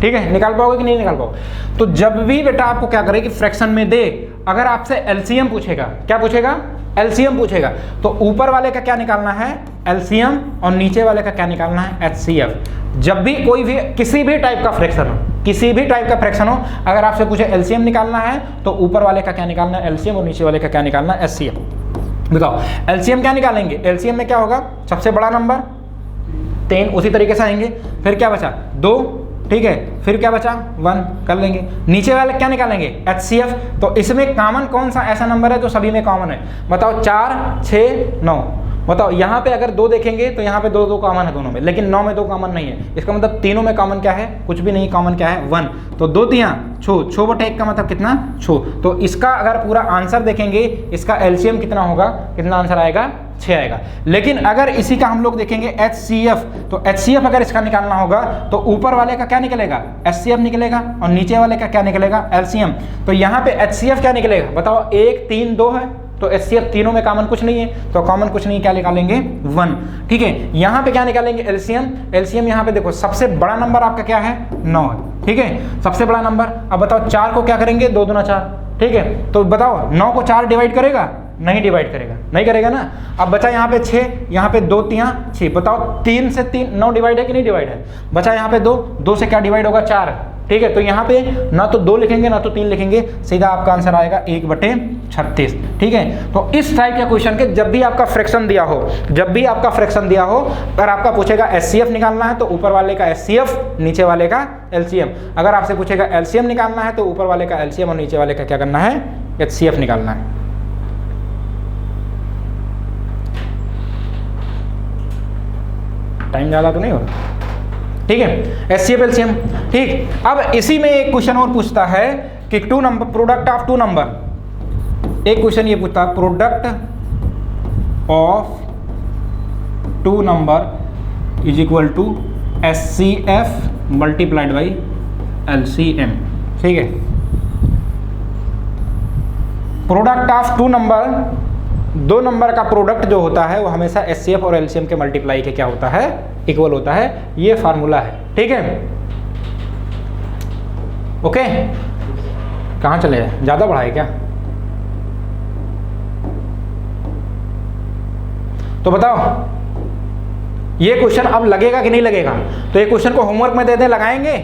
ठीक है, निकाल पाओगे कि नहीं निकाल पाओगे? तो जब भी बेटा आपको क्या करे कि फ्रैक्शन में दे, अगर आपसे एलसीएम पूछेगा, क्या पूछेगा? एलसीएम पूछेगा, तो ऊपर वाले का क्या निकालना है? एलसीएम, और नीचे वाले का क्या निकालना है? एचसीएफ। जब भी कोई भी किसी भी टाइप का फ्रैक्शन हो, किसी भी टाइप का फ्रैक्शन हो, अगर आपसे पूछे एलसीएम निकालना है, तो ऊपर वाले का क्या निकालना है? एलसीएम, और नीचे वाले का क्या निकालना है? एचसीएफ। बताओ एलसीएम क्या निकालेंगे? एलसीएम में क्या होगा? सबसे बड़ा नंबर 3, उसी तरीके से आएंगे। फिर क्या बचा? 2। ठीक है, फिर क्या बचा? 1 कर लेंगे। नीचे वाले क्या निकालेंगे? एचसीएफ। तो इसमें कॉमन कौन सा ऐसा नंबर है जो सभी में कॉमन है? बताओ 4 6 9। बताओ यहाँ पे अगर 2 देखेंगे तो यहाँ पे 2 कॉमन है दोनों में, लेकिन 9 में 2 कॉमन नहीं है। इसका मतलब तीनों में कॉमन क्या है? कुछ भी नहीं। कॉमन क्या है? 1। तो 2 तिहाई 6 बटे 1 का मतलब कितना? 6। तो इसका अगर पूरा आंसर देखेंगे, इसका एलसीएम कितना होगा? कितना आंसर आएगा? 6 आएगा। लेकिन अगर इसी का हम लोग देखेंगे HCF, तो HCF अगर इसका निकालना होगा तो ऊपर वाले का क्या निकलेगा? HCF निकलेगा, और नीचे वाले का क्या निकलेगा? LCM। तो यहाँ पे HCF क्या निकलेगा? बताओ 1 3 2 है, तो HCF तीनों में कॉमन कुछ नहीं है, तो कॉमन कुछ नहीं क्या निकालेंगे 1। ठीक है, यहाँ पे क्या निकालेंगे एलसीएम यहाँ पे देखो सबसे बड़ा नंबर आपका क्या है 9 है। ठीक है, सबसे बड़ा नंबर। अब बताओ 4 को क्या करेंगे 2 दूना 4। ठीक है, तो बताओ 9 को 4 डिवाइड करेगा, नहीं डिवाइड करेगा, नहीं करेगा ना। अब बचा यहाँ पे 6, यहाँ पे 2 3 6, बताओ 3 से 3 9 डिवाइड है कि नहीं डिवाइड है। बचा यहाँ पे 2, 2 से क्या डिवाइड होगा 4। ठीक है, तो यहाँ पे ना तो 2 लिखेंगे ना तो 3 लिखेंगे, सीधा आपका आंसर आएगा 1/36। ठीक है, तो इस टाइप के क्वेश्चन के जब भी आपका फ्रैक्शन दिया हो, अगर आपका पूछेगा HCF निकालना है तो ऊपर वाले का HCF, नीचे वाले का LCM। अगर आपसे पूछेगा LCM निकालना है तो ऊपर वाले का LCM और नीचे वाले का क्या करना है HCF निकालना है। टाइम ज़्यादा तो नहीं होगा। ठीक है, HCF LCM। ठीक, अब इसी में एक क्वेश्चन और पूछता है कि प्रोडक्ट ऑफ 2 नंबर। एक क्वेश्चन ये पूछता है product of 2 number is equal to HCF multiplied by LCM। ठीक है, प्रोडक्ट ऑफ 2 नंबर, 2 नंबर का प्रोडक्ट जो होता है वो हमेशा HCF और LCM के मल्टीप्लाई के क्या होता है इक्वल होता है। ये फार्मूला है। ठीक है, ओके। कहाँ चले जाए, ज़्यादा बढ़ाए क्या? तो बताओ ये क्वेश्चन अब लगेगा कि नहीं लगेगा। तो ये क्वेश्चन को होमवर्क में दे दें, लगाएंगे?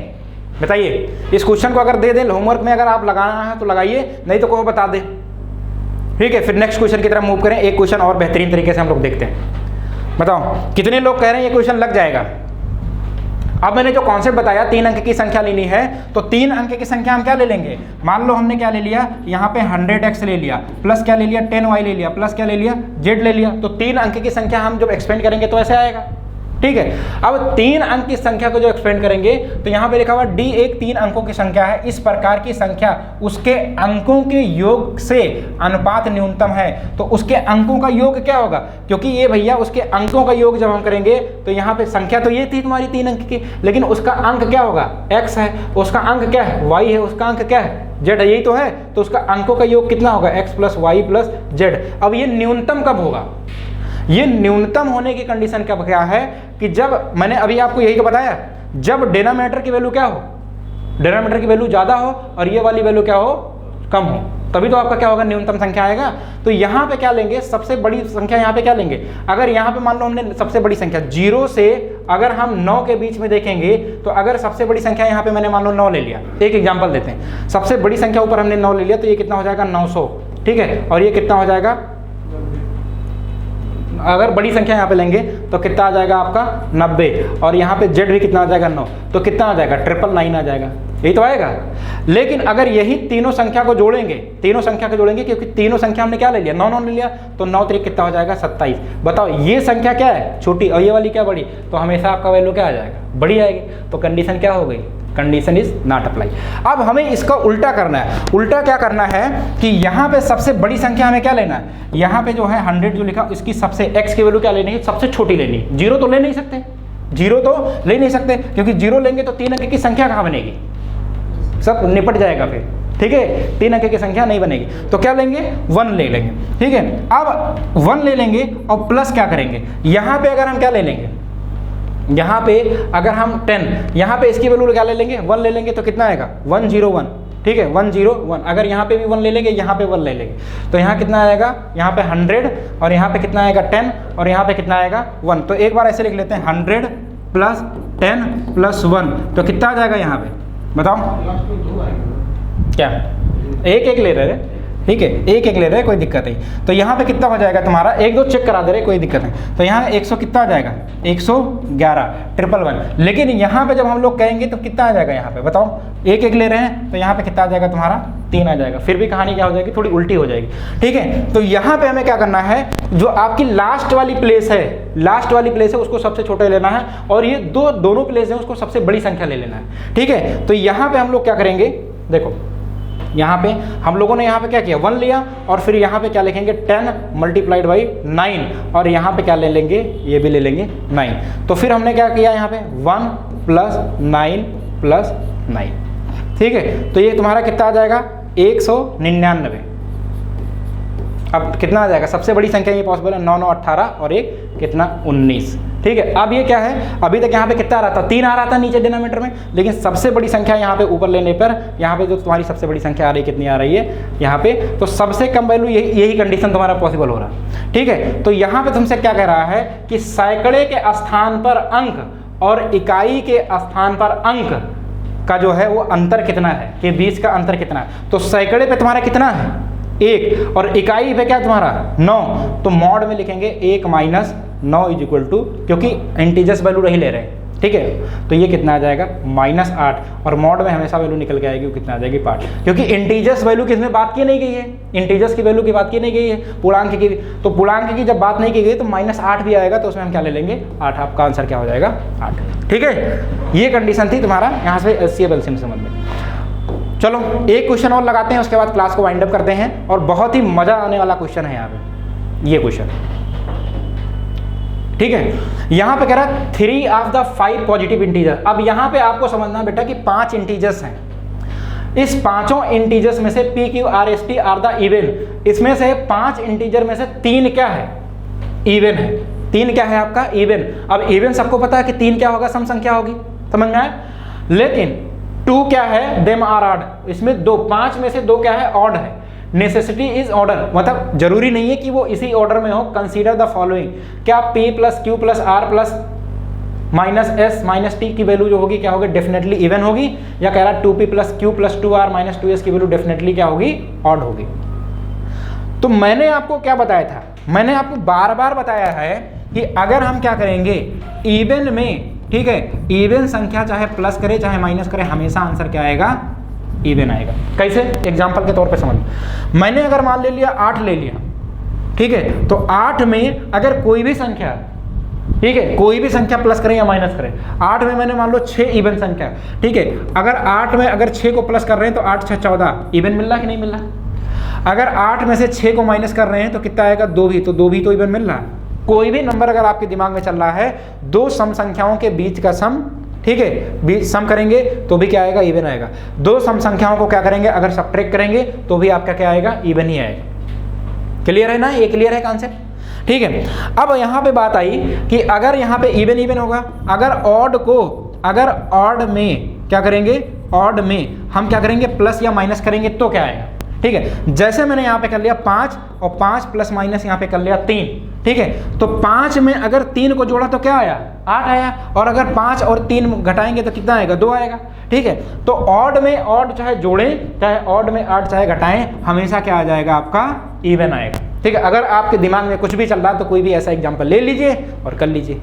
बताइए, इस क्वेश्चन को अगर दे दें होमवर्क में, अगर आप लगाना है तो लगाइए, नहीं तो को बता दे। ठीक है, फिर नेक्स्ट क्वेश्चन की तरफ मूव करें। एक क्वेश्चन और बेहतरीन तरीके से हम लोग देखते हैं। बताओ कितने लोग कह रहे हैं ये क्वेश्चन लग जाएगा। अब मैंने जो कॉन्सेप्ट बताया 3 अंक की संख्या लेनी है, तो 3 अंक की संख्या हम क्या ले लेंगे। मान लो हमने क्या ले लिया, यहाँ पे 100x ले लिया, प्लस क्या ले लिया 10y ले लिया, प्लस क्या ले लिया z ले लिया। तो 3 अंक की संख्या हम जब एक्सपेंड करेंगे तो ऐसे आएगा। ठीक है, अब 3 अंक की संख्या को जो एक्सपेंड करेंगे तो यहाँ पे लिखा हुआ D एक 3 अंकों की संख्या है। इस प्रकार की संख्या उसके अंकों के योग से अनुपात न्यूनतम है। तो उसके अंकों का योग क्या होगा, क्योंकि ये भैया उसके अंकों का योग जब हम करेंगे तो यहाँ पे संख्या तो ये थी तुम्हारी 3 अंक की, लेकिन उसका अंक क्या होगा x है, उसका अंक क्या है y है, उसका अंक क्या है z है, यही तो है। तो उसका अंकों का योग कितना होगा x plus y plus z। अब ये न्यूनतम कब होगा, ये न्यूनतम होने की कंडीशन कब क्या है कि जब मैंने अभी आपको यही तो बताया, जब डिनोमिनेटर की वैल्यू क्या हो, डिनोमिनेटर की वैल्यू ज़्यादा हो और ये वाली वैल्यू क्या हो कम हो, तभी तो आपका क्या होगा न्यूनतम संख्या आएगा। तो यहाँ पे क्या लेंगे, सबसे बड़ी संख्या यहाँ पे क्या लेंगे। अगर यहाँ पे मान लो हमने सबसे बड़ी संख्या 0 से अगर हम 9 के बीच में देखेंगे, तो अगर सबसे बड़ी संख्या यहाँ पे मैंने मान लो 9 ले लिया, एक एग्जाम्पल देते हैं, सबसे बड़ी संख्या ऊपर हमने 9 ले लिया, तो ये कितना हो जाएगा 900। ठीक है, और ये कितना हो जाएगा, अगर बड़ी संख्या यहाँ पे लेंगे तो कितना आ जाएगा आपका 90, और यहाँ पे z भी कितना आ जाएगा 9, तो कितना आ जाएगा 999 आ जाएगा, यही तो आएगा। लेकिन अगर यही तीनों संख्या को जोड़ेंगे, क्योंकि तीनों संख्या हमने क्या ले लिया 9 9 ले लिया, तो 9 3 कितना हो जाएगा 27। बताओ ये संख्या क्या है छोटी और ये वाली क्या बड़ी, तो हमेशा आपका वैल्यू क्या आ जाएगा बड़ी आएगी। तो कंडीशन क्या हो गई, कंडीशन इज नॉट अप्लाई। अब हमें इसका उल्टा करना है। उल्टा क्या करना है कि यहाँ पे सबसे बड़ी संख्या हमें क्या लेना है, यहाँ पे जो है 100 जो लिखा इसकी सबसे x की वैल्यू क्या लेनी है, सबसे छोटी लेनी है। 0 तो ले नहीं सकते, 0 तो ले नहीं सकते, क्योंकि 0 लेंगे तो 3 अंक की संख्या कहाँ बनेगी, सब निपट जाएगा फिर। ठीक है, 3 अंक की संख्या नहीं बनेगी, तो क्या लेंगे 1 ले लेंगे। ठीक है, अब 1 ले लेंगे और प्लस क्या करेंगे, यहाँ पे अगर हम क्या ले लेंगे, यहाँ पे अगर हम 10, यहाँ पे इसकी वैल्यू क्या ले लेंगे 1 ले लेंगे, तो कितना आएगा 101। ठीक है, 101। अगर यहाँ पे भी 1 ले लेंगे, यहाँ पे 1 ले लेंगे, तो यहाँ कितना आएगा, यहाँ पे 100 और यहाँ पे कितना आएगा 10 और यहाँ पे कितना आएगा 1। तो एक बार ऐसे लिख लेते हैं 100 प्लस 10 प्लस 1, तो कितना आ जाएगा यहाँ पे बताओ, क्या एक एक ले रहे हैं। ठीक है, एक एक ले रहे हैं, कोई दिक्कत नहीं। तो यहाँ पे कितना हो जाएगा तुम्हारा, 1 2 चेक करा दे रहे, कोई दिक्कत नहीं। तो यहाँ 100 कितना आ जाएगा 111 111। लेकिन यहाँ पे जब हम लोग कहेंगे तो कितना आ जाएगा, यहाँ पे बताओ एक एक ले रहे हैं, तो यहाँ पे कितना आ जाएगा तुम्हारा 3 आ जाएगा। फिर भी कहानी क्या हो जाएगी, थोड़ी उल्टी हो जाएगी। ठीक है, तो यहाँ पे हमें क्या करना है, जो आपकी लास्ट वाली प्लेस है उसको सबसे छोटे लेना है, और ये दोनों प्लेस है उसको सबसे बड़ी संख्या ले लेना है। ठीक है, तो यहाँ पे हम लोग क्या करेंगे, देखो यहाँ पे हम लोगों ने यहाँ पे क्या किया 1 लिया, और फिर यहाँ पे क्या लिखेंगे 10 मल्टीप्लाइड बाई 9, और यहाँ पे क्या ले लेंगे, ये भी ले लेंगे 9। तो फिर हमने क्या किया यहाँ पे 1 प्लस 9 प्लस 9। ठीक है, तो ये तुम्हारा कितना आ जाएगा 199। अब कितना आ जाएगा, सबसे बड़ी संख्या ये पॉसिबल है 9 9 18 और एक कितना 19। ठीक है, अब ये क्या है, अभी तक यहाँ पे कितना आ रहा था 3 आ रहा था नीचे डिनोमिनेटर में, लेकिन सबसे बड़ी संख्या यहाँ पे ऊपर लेने पर यहाँ पे जो तुम्हारी सबसे बड़ी संख्या आ रही है कितनी आ रही है यहाँ पे, तो सबसे कम वैल्यू यही कंडीशन तुम्हारा पॉसिबल हो रहा है। ठीक है, तो यहाँ पे तुमसे क्या कह रहा है कि सैकड़े के स्थान पर अंक और इकाई के स्थान पर अंक का जो है वो अंतर कितना है, के बीच का अंतर कितना है। तो सैकड़े पे तुम्हारा कितना है 1 और इकाई पे क्या तुम्हारा 9, तो मॉड में लिखेंगे 1 माइनस 9 इज इक्वल टू, क्योंकि इंटीजर्स वैल्यू नहीं ले रहे हैं। ठीक है, तो ये कितना आ जाएगा -8 और मॉड में हमेशा वैल्यू निकल के आएगी, वो कितना आ जाएगी 5, क्योंकि इंटीजर्स वैल्यू किसमें बात की नहीं गई है, इंटीजर्स की वैल्यू की बात की नहीं गई है, पूर्णांक की। तो पूर्णांक की जब बात नहीं की गई तो -8 भी आएगा, तो उसमें हम क्या ले लेंगे 8, आपका आंसर क्या हो जाएगा 8। ठीक है, ये कंडीशन थी तुम्हारा यहाँ से HCF LCM समझ में। चलो एक क्वेश्चन और लगाते हैं, उसके बाद क्लास को वाइंड अप करते हैं, और बहुत ही मजा आने वाला क्वेश्चन है यहाँ पे ये क्वेश्चन। ठीक है, यहाँ पे कह रहा है 3 ऑफ द 5 पॉजिटिव इंटीजर। अब यहाँ पे आपको समझना बेटा कि 5 इंटीजर्स हैं, इस पांचों इंटीजर्स में से P Q R S T are the even, इसमें से 5 इंटीजर में से 3 क्या है, इवन है। 3 क्या है आपका इवन। अब इवन सबको पता है कि 3 क्या होगा, सम संख्या होगी, समझ में आया। लेकिन 2 क्या है, देम आर ऑड, इसमें 5 में से 2 क्या है, ऑड है। नेसेसिटी इज ऑर्डर, मतलब जरूरी नहीं है कि वो इसी ऑर्डर में हो। कंसीडर द फॉलोइंग, क्या P plus Q plus R plus minus S minus T की वैल्यू जो होगी क्या होगी, डेफिनेटली इवन होगी, या कह रहा है 2P plus Q plus 2R minus 2S की वैल्यू डेफिनेटली क्या होगी, ऑड होगी। तो मैंने आपको क्या बताया था, मैंने आपको बार बार बताया है कि अगर हम क्या करेंगे इवन में, ठीक है, इवन संख्या चाहे प्लस करे चाहे माइनस करे, हमेशा आंसर क्या आएगा, इवन आएगा। कैसे, एग्जांपल के तौर पे समझ, मैंने अगर मान ले लिया 8 ले लिया, ठीक है, तो 8 में अगर कोई भी संख्या, ठीक है, कोई भी संख्या प्लस करें या माइनस करें, 8 में मैंने मान लो 6 इवन संख्या, ठीक है, अगर 8 में अगर 6 को प्लस कर रहे हैं तो 8 6 14, इवन मिल रहा कि नहीं मिल रहा। अगर 8 में से 6 को माइनस कर रहे हैं तो कितना आएगा, 2 भी, तो 2 भी तो इवन मिल रहा है। कोई भी नंबर अगर आपके दिमाग में चल रहा है, 2 सम संख्याओं के बीच का सम, ठीक है, बीच सम करेंगे तो भी क्या आएगा, इवन आएगा। 2 सम संख्याओं को क्या करेंगे, अगर सब्ट्रैक्ट करेंगे तो भी आपका क्या आएगा, इवन ही आएगा। क्लियर है ना, ये क्लियर है कॉन्सेप्ट। ठीक है, अब यहाँ पे बात आई कि अगर यहाँ पे इवन इवन होगा, अगर ऑड को, अगर ऑड में क्या करेंगे, ऑड में हम क्या करेंगे, प्लस या माइनस करेंगे तो क्या आएगा। ठीक है, जैसे मैंने यहाँ पे कर लिया 5 और 5 प्लस माइनस यहाँ पे कर लिया 3, ठीक है, तो 5 में अगर 3 को जोड़ा तो क्या आया, 8 आया, और अगर 5 और 3 घटाएंगे तो कितना आएगा, 2 आएगा। ठीक है, तो ऑड में ऑड चाहे जोड़ें, चाहे ऑड में ऑड चाहे घटाएं, हमेशा क्या आ जाएगा, आपका इवन आएगा। ठीक है, अगर आपके दिमाग में कुछ भी चल रहा है तो कोई भी ऐसा एग्जाम्पल ले लीजिए और कर लीजिए।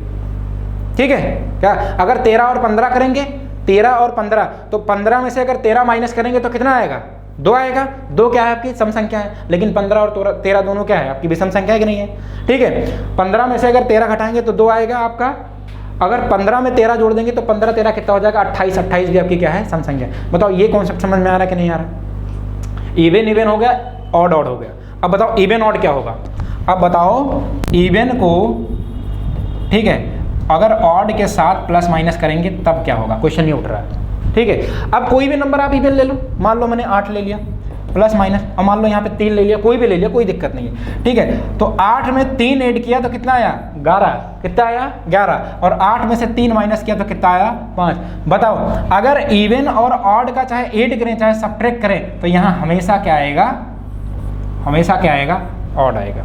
ठीक है, क्या अगर 13 और 15 करेंगे, 13 और 15, तो 15 में से अगर 13 माइनस करेंगे तो कितना आएगा, 2 आएगा। 2 क्या है, आपकी सम संख्या है, लेकिन 15 और 13 दोनों क्या है, आपकी विषम संख्या है कि नहीं है। ठीक है, 15 में से अगर 13 घटाएंगे तो 2 आएगा आपका, अगर 15 में 13 जोड़ देंगे तो 15 13 कितना हो जाएगा, 28। 28 भी आपकी क्या है, सम संख्या। बताओ ये कॉन्सेप्ट समझ में आ रहा है कि नहीं आ रहा। इवन इवन हो गया, ऑड ऑड हो गया। अब बताओ इवन ऑड क्या होगा। अब बताओ इवन को, ठीक है, अगर ऑड के साथ प्लस माइनस करेंगे तब क्या होगा, क्वेश्चन नहीं उठ रहा है। ठीक है, अब कोई भी नंबर आप इवन ले लो, मान लो मैंने 8 ले लिया प्लस माइनस, और मान लो यहाँ पे 3 ले लिया, कोई भी ले लिया, कोई दिक्कत नहीं है। ठीक है, तो 8 में 3 ऐड किया तो कितना आया, 11। कितना आया, 11, और 8 में से 3 माइनस किया तो कितना आया, 5। बताओ अगर इवन और ऑड का चाहे ऐड करें चाहे सब्ट्रैक्ट करें तो यहाँ हमेशा क्या आएगा, हमेशा क्या आएगा, ऑड आएगा।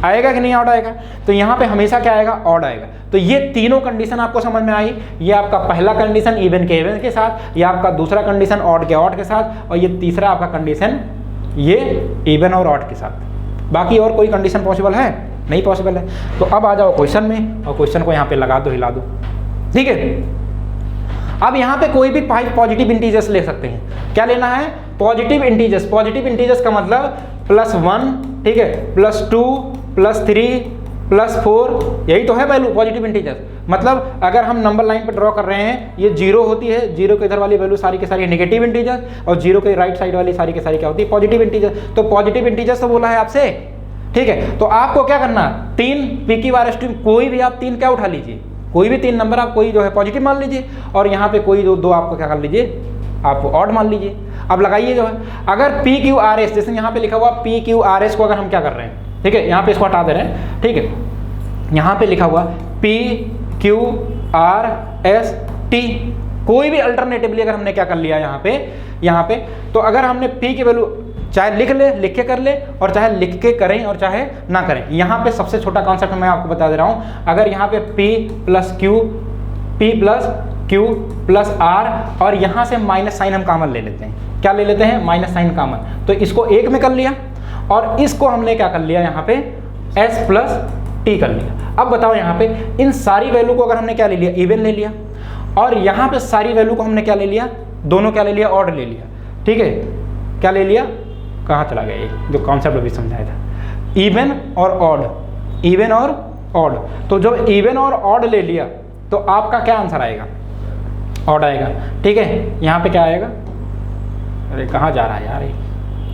आएगा कि नहीं, ऑड आएगा। तो यहाँ पे हमेशा क्या आएगा, ऑड आएगा। तो ये तीनों कंडीशन आपको समझ में आई। ये आपका पहला कंडीशन इवन के साथ, ये आपका दूसरा कंडीशन ऑड के साथ, और ये तीसरा आपका कंडीशन ये इवन और ऑड के साथ। बाकी और कोई कंडीशन पॉसिबल है, नहीं पॉसिबल है। तो अब आ जाओ क्वेश्चन में, और क्वेश्चन को यहाँ पे लगा दो, हिला दो। ठीक है, अब यहाँ पे कोई भी 5 पॉजिटिव इंटीजर्स ले सकते हैं। क्या लेना है, पॉजिटिव इंटीजर्स। पॉजिटिव इंटीजर्स का मतलब +1, ठीक है, +2, +3, +4, यही तो है वैल्यू पॉजिटिव इंटीजर्स। मतलब अगर हम नंबर लाइन पर ड्रॉ कर रहे हैं, ये 0 होती है, 0 के इधर वाली वैल्यू सारी की सारी नेगेटिव इंटीजर्स, और 0 के राइट साइड वाली सारी की सारी क्या होती है, पॉजिटिव इंटीजर्स। तो पॉजिटिव इंटीजर्स तो बोला है आपसे। ठीक है, तो आपको क्या करना, 3 PQ RS T, कोई भी आप 3 क्या उठा लीजिए, कोई भी 3 नंबर आप कोई जो है पॉजिटिव मान लीजिए, और यहाँ पे कोई दो आपको क्या कर लीजिए, आप ऑड मान लीजिए। अब लगाइए जो है, अगर पी क्यू आर एस, जैसे यहाँ पे लिखा हुआ पी क्यू आर एस को अगर हम क्या कर रहे हैं, ठीक है, यहाँ पे इसको हटा दे रहे हैं, ठीक है, यहाँ पे लिखा हुआ P Q R S T, कोई भी अल्टरनेटिवली अगर हमने क्या कर लिया यहाँ पे, तो अगर हमने पी की वैल्यू चाहे लिख के कर ले, और चाहे लिख के करें और चाहे ना करें। यहाँ पे सबसे छोटा कॉन्सेप्ट मैं आपको बता दे रहा हूँ, अगर यहाँ पे P plus Q plus R और यहाँ से माइनस साइन हम कॉमन ले लेते हैं, क्या ले लेते हैं, माइनस साइन कॉमन, तो इसको एक में कर लिया और इसको हमने क्या कर लिया यहाँ पे S प्लस T कर लिया। अब बताओ यहाँ पे इन सारी वैल्यू को अगर हमने क्या ले लिया, इवन ले लिया, और यहाँ पे सारी वैल्यू को हमने क्या ले लिया, दोनों क्या ले लिया, ऑड ले लिया, ठीक है, क्या ले लिया, कहाँ चला गया ये जो कॉन्सेप्ट अभी समझाया था, इवन और ऑड, इवन और ऑड। तो जब इवन और ऑड ले लिया तो आपका क्या आंसर आएगा, ऑड आएगा, ठीक है। यहाँ पे क्या आएगा, अरे कहाँ जा रहा है यार ये,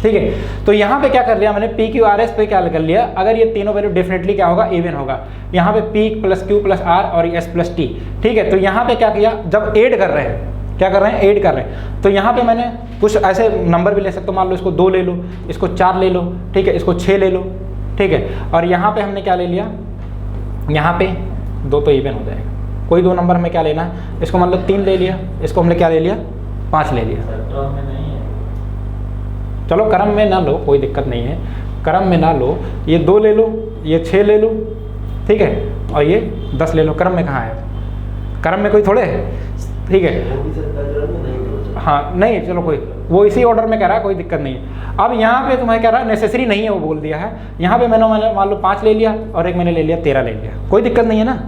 ठीक है। तो यहाँ पे क्या कर लिया मैंने, पी क्यू आर एस पे क्या कर लिया, अगर ये तीनों वैल्यू डेफिनेटली क्या होगा, इवन होगा। यहाँ पे P plus Q plus R और एस प्लस टी, ठीक है। तो यहाँ पे क्या किया, जब ऐड कर रहे हैं, क्या कर रहे हैं, ऐड कर रहे हैं, तो यहाँ पे मैंने कुछ ऐसे नंबर भी ले सकता हूँ, मान लो इसको 2 ले लो, इसको 4 ले लो, ठीक है, इसको 6 ले लो, ठीक है। और यहाँ पे हमने क्या ले लिया, यहाँ पे 2 तो इवन हो जाएगा, कोई 2 नंबर हमें क्या लेना है, इसको मान लो 3 ले लिया, इसको हमने क्या ले लिया, 5 ले लिया। चलो क्रम में ना लो, कोई दिक्कत नहीं है, क्रम में ना लो, ये 2 ले लो, ये 6 ले लो, ठीक है, और ये 10 ले लो। क्रम में कहाँ है, क्रम में कोई थोड़े है, ठीक है, हाँ नहीं, चलो कोई, वो इसी ऑर्डर में कह रहा है, कोई दिक्कत नहीं है। अब यहाँ पे तुम्हें कह रहा है नेसेसरी नहीं है, वो बोल दिया है। यहाँ पे मैंने मान लो 5 ले लिया और एक मैंने ले लिया 13 ले लिया, कोई दिक्कत नहीं है ना।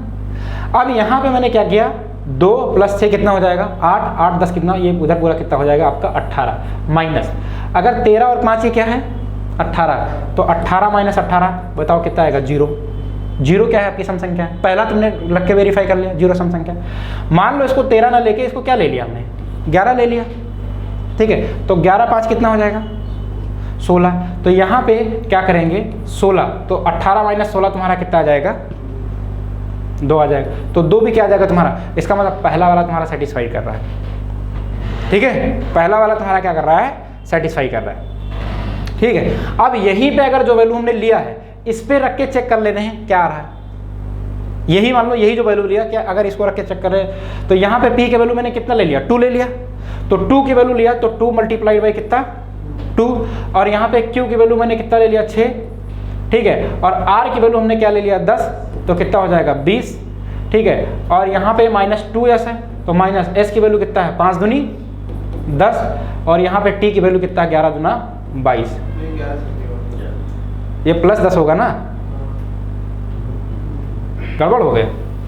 अब यहाँ पे मैंने क्या किया, 2 प्लस 6 कितना हो जाएगा, 8, 8 10 कितना, ये उधर पूरा कितना हो जाएगा आपका 18, माइनस अगर 13 और 5 ये क्या है 18, तो 18 माइनस 18 बताओ कितना आएगा, 0। 0 क्या है आपकी सम संख्या, पहला तुमने लग के वेरीफाई कर लिया, 0 सम संख्या। मान लो इसको 13 ना लेके इसको क्या ले लिया हमने, 11 ले लिया, ठीक है। तो 11 5 कितना हो जाएगा, 16। तो यहाँ पे क्या करेंगे 16, तो 18 माइनस 16 तुम्हारा कितना आ जाएगा, 2 आ जाएगा। तो 2 भी क्या आ जाएगा तुम्हारा, इसका मतलब पहला वाला तुम्हारा सेटिस्फाई कर रहा है, ठीक है, पहला वाला तुम्हारा क्या कर रहा है, सेटिस्फाई कर रहा है, ठीक है। अब यहीं पे अगर जो वैल्यू हमने लिया है इस पे रख के चेक कर लेते हैं क्या आ रहा है, यही मान लो यही जो वैल्यू लिया, क्या अगर इसको रख के चेक कर रहे हैं, तो यहाँ पे p की वैल्यू मैंने कितना ले लिया, 2 ले लिया, तो 2 की वैल्यू लिया तो 2 मल्टीप्लाइड बाई कितना 2, और यहाँ पे q की वैल्यू मैंने कितना ले लिया 6, ठीक है, और r की वैल्यू हमने क्या ले लिया 10, तो कितना हो जाएगा 20, ठीक है। और यहाँ पे माइनस 2s है, तो माइनस s की वैल्यू कितना है 5 दूनी 10, और यहाँ पे t की वैल्यू कितना है 11 दूना 22, ये प्लस 10 होगा ना, गड़बड़ हो गया,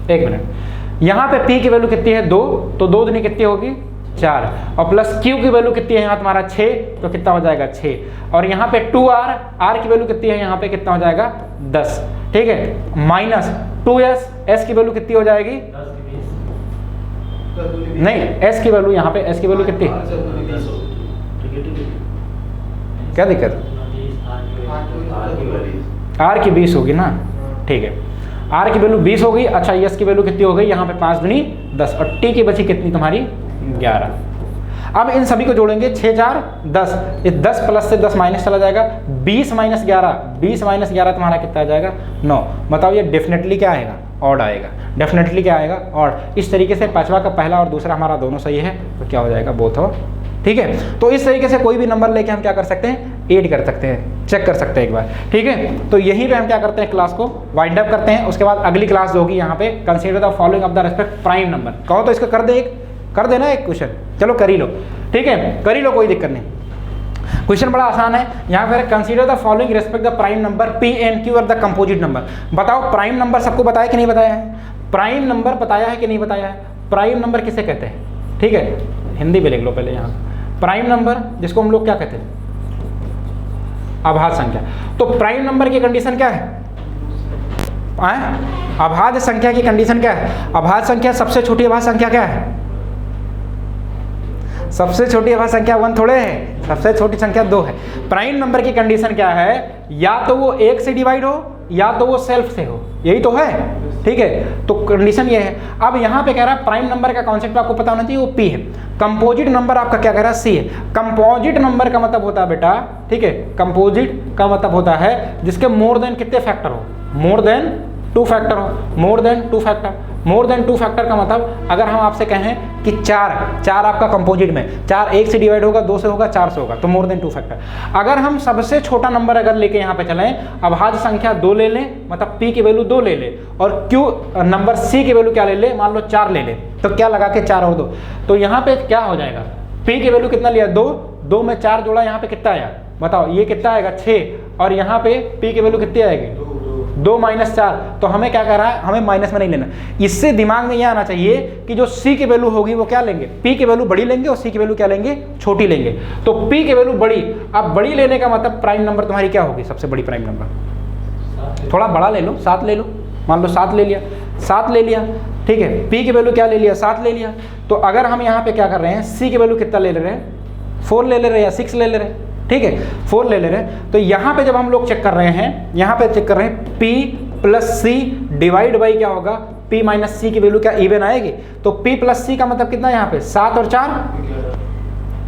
एक मिनट। यहाँ पे p की वैल्यू कितनी है 2, तो 2 दूनी कितनी होगी 4, और प्लस q की वैल्यू कितनी है यहाँ तुम्हारा 6, तो कितना हो जाएगा 6, और यहाँ पे 2r, r की वैल्यू कितनी है यहाँ पे कितना हो जाएगा 10, ठीक है, माइनस 2s, s की वैल्यू कितनी हो जाएगी, नहीं s की वैल्यू यहाँ पे s की वैल्यू कितनी, क्या दिक्कत, r की 20 होगी ना, ठीक है, r की वैल्यू 20 होगी। अच्छा s की वैल्यू कितनी हो गई यहाँ पे 5 दूनी 10, और t की बची कितनी तुम्हारी 11। अब इन सभी को जोड़ेंगे 6 4 10, ये 10 प्लस से 10 माइनस चला जाएगा, 20 माइनस 11, 20 माइनस 11 तुम्हारा कितना आ जाएगा 9। बताओ ये डेफिनेटली क्या आएगा, ऑड आएगा, डेफिनेटली क्या आएगा, ऑड। इस तरीके से पांचवा का पहला और दूसरा हमारा दोनों सही है, तो क्या हो जाएगा बोथ हो, ठीक है। तो इस तरीके से कोई भी नंबर लेके हम क्या कर सकते हैं, ऐड कर सकते हैं, चेक कर सकते हैं एक बार, ठीक है। तो यहीं पे हम क्या करते हैं, क्लास को वाइंड अप करते हैं। उसके बाद अगली क्लास जो होगी यहाँ पे consider the following of the respect prime number, कहो तो इसका कर देना एक क्वेश्चन, चलो कर ही लो, ठीक है, कर ही लो, कोई दिक्कत नहीं। क्वेश्चन बड़ा आसान है, यहाँ पर consider the following respect the prime number p and q और द कंपोजिट नंबर। बताओ प्राइम नंबर सबको बताया कि नहीं बताया है, प्राइम नंबर बताया है कि नहीं बताया है, प्राइम नंबर किसे कहते हैं, ठीक है, हिंदी में लिख लो पहले यहाँ, प्राइम नंबर जिसको हम लोग क्या कहते हैं, अभाज्य संख्या। तो प्राइम नंबर की कंडीशन क्या है, अभाज्य संख्या की कंडीशन क्या है, अभाज्य संख्या सबसे छोटी अभाज्य संख्या क्या है, सबसे छोटी अभाज्य संख्या 1 थोड़े है, सबसे छोटी संख्या 2 है। प्राइम नंबर की कंडीशन क्या है, या तो वो 1 से डिवाइड हो या तो वो सेल्फ से हो, यही तो है, ठीक है, तो कंडीशन ये है। अब यहाँ पे कह रहा है प्राइम नंबर का कॉन्सेप्ट आपको पता होना चाहिए, वो P है। कंपोजिट नंबर आपका क्या कह रहा है, C है। कंपोजिट नंबर का मतलब होता है बेटा, ठीक है, कंपोजिट का मतलब होता है जिसके मोर देन कितने फैक्टर हो, मोर देन 2 फैक्टर हो, more than 2 factor. More than 2 factor का मतलब अगर हम आपसे कहें कि 4 आपका कंपोजिट में, 4 1 से डिवाइड होगा, 2 से होगा, 4 से होगा, तो मोर देन 2 फैक्टर। अगर हम सबसे छोटा नंबर अगर लेके यहाँ पे चलें, अभाज्य संख्या 2 ले लें, मतलब P की वैल्यू 2 ले ले, और Q नंबर C की वैल्यू क्या ले ले, मान लो 4 ले ले, तो क्या लगा के 4 और 2, तो यहाँ पे क्या हो जाएगा, P की वैल्यू कितना लिया 2, 2 में 4 जोड़ा, यहाँ पे कितना आया बताओ, ये कितना आएगा 6, और यहाँ पे P की वैल्यू कितनी आएगी 2 माइनस 4, तो हमें क्या कह रहा है, हमें माइनस में नहीं लेना। इससे दिमाग में यह आना चाहिए कि जो C की वैल्यू होगी वो क्या लेंगे, P की वैल्यू बड़ी लेंगे और C की वैल्यू क्या लेंगे, छोटी लेंगे। तो P की वैल्यू बड़ी, अब बड़ी लेने का मतलब प्राइम नंबर तुम्हारी क्या होगी, सबसे बड़ी प्राइम नंबर, थोड़ा बड़ा ले लो, 7 ले लो, मान लो 7 ले लिया, 7 ले लिया, ठीक है, P की वैल्यू क्या ले लिया, 7 ले लिया। तो अगर हम यहाँ पे क्या कर रहे हैं, C की वैल्यू कितना ले ले रहे हैं, 4 ले ले रहे हैं या 6 ले ले रहे हैं, ठीक है, 4 ले ले रहे हैं। तो यहाँ पे जब हम लोग चेक कर रहे हैं, यहाँ पे चेक कर रहे हैं P plus C divide by क्या होगा, P माइनस C की वैल्यू क्या इवन आएगी, तो P प्लस C का मतलब कितना है यहाँ पे 7 और 4,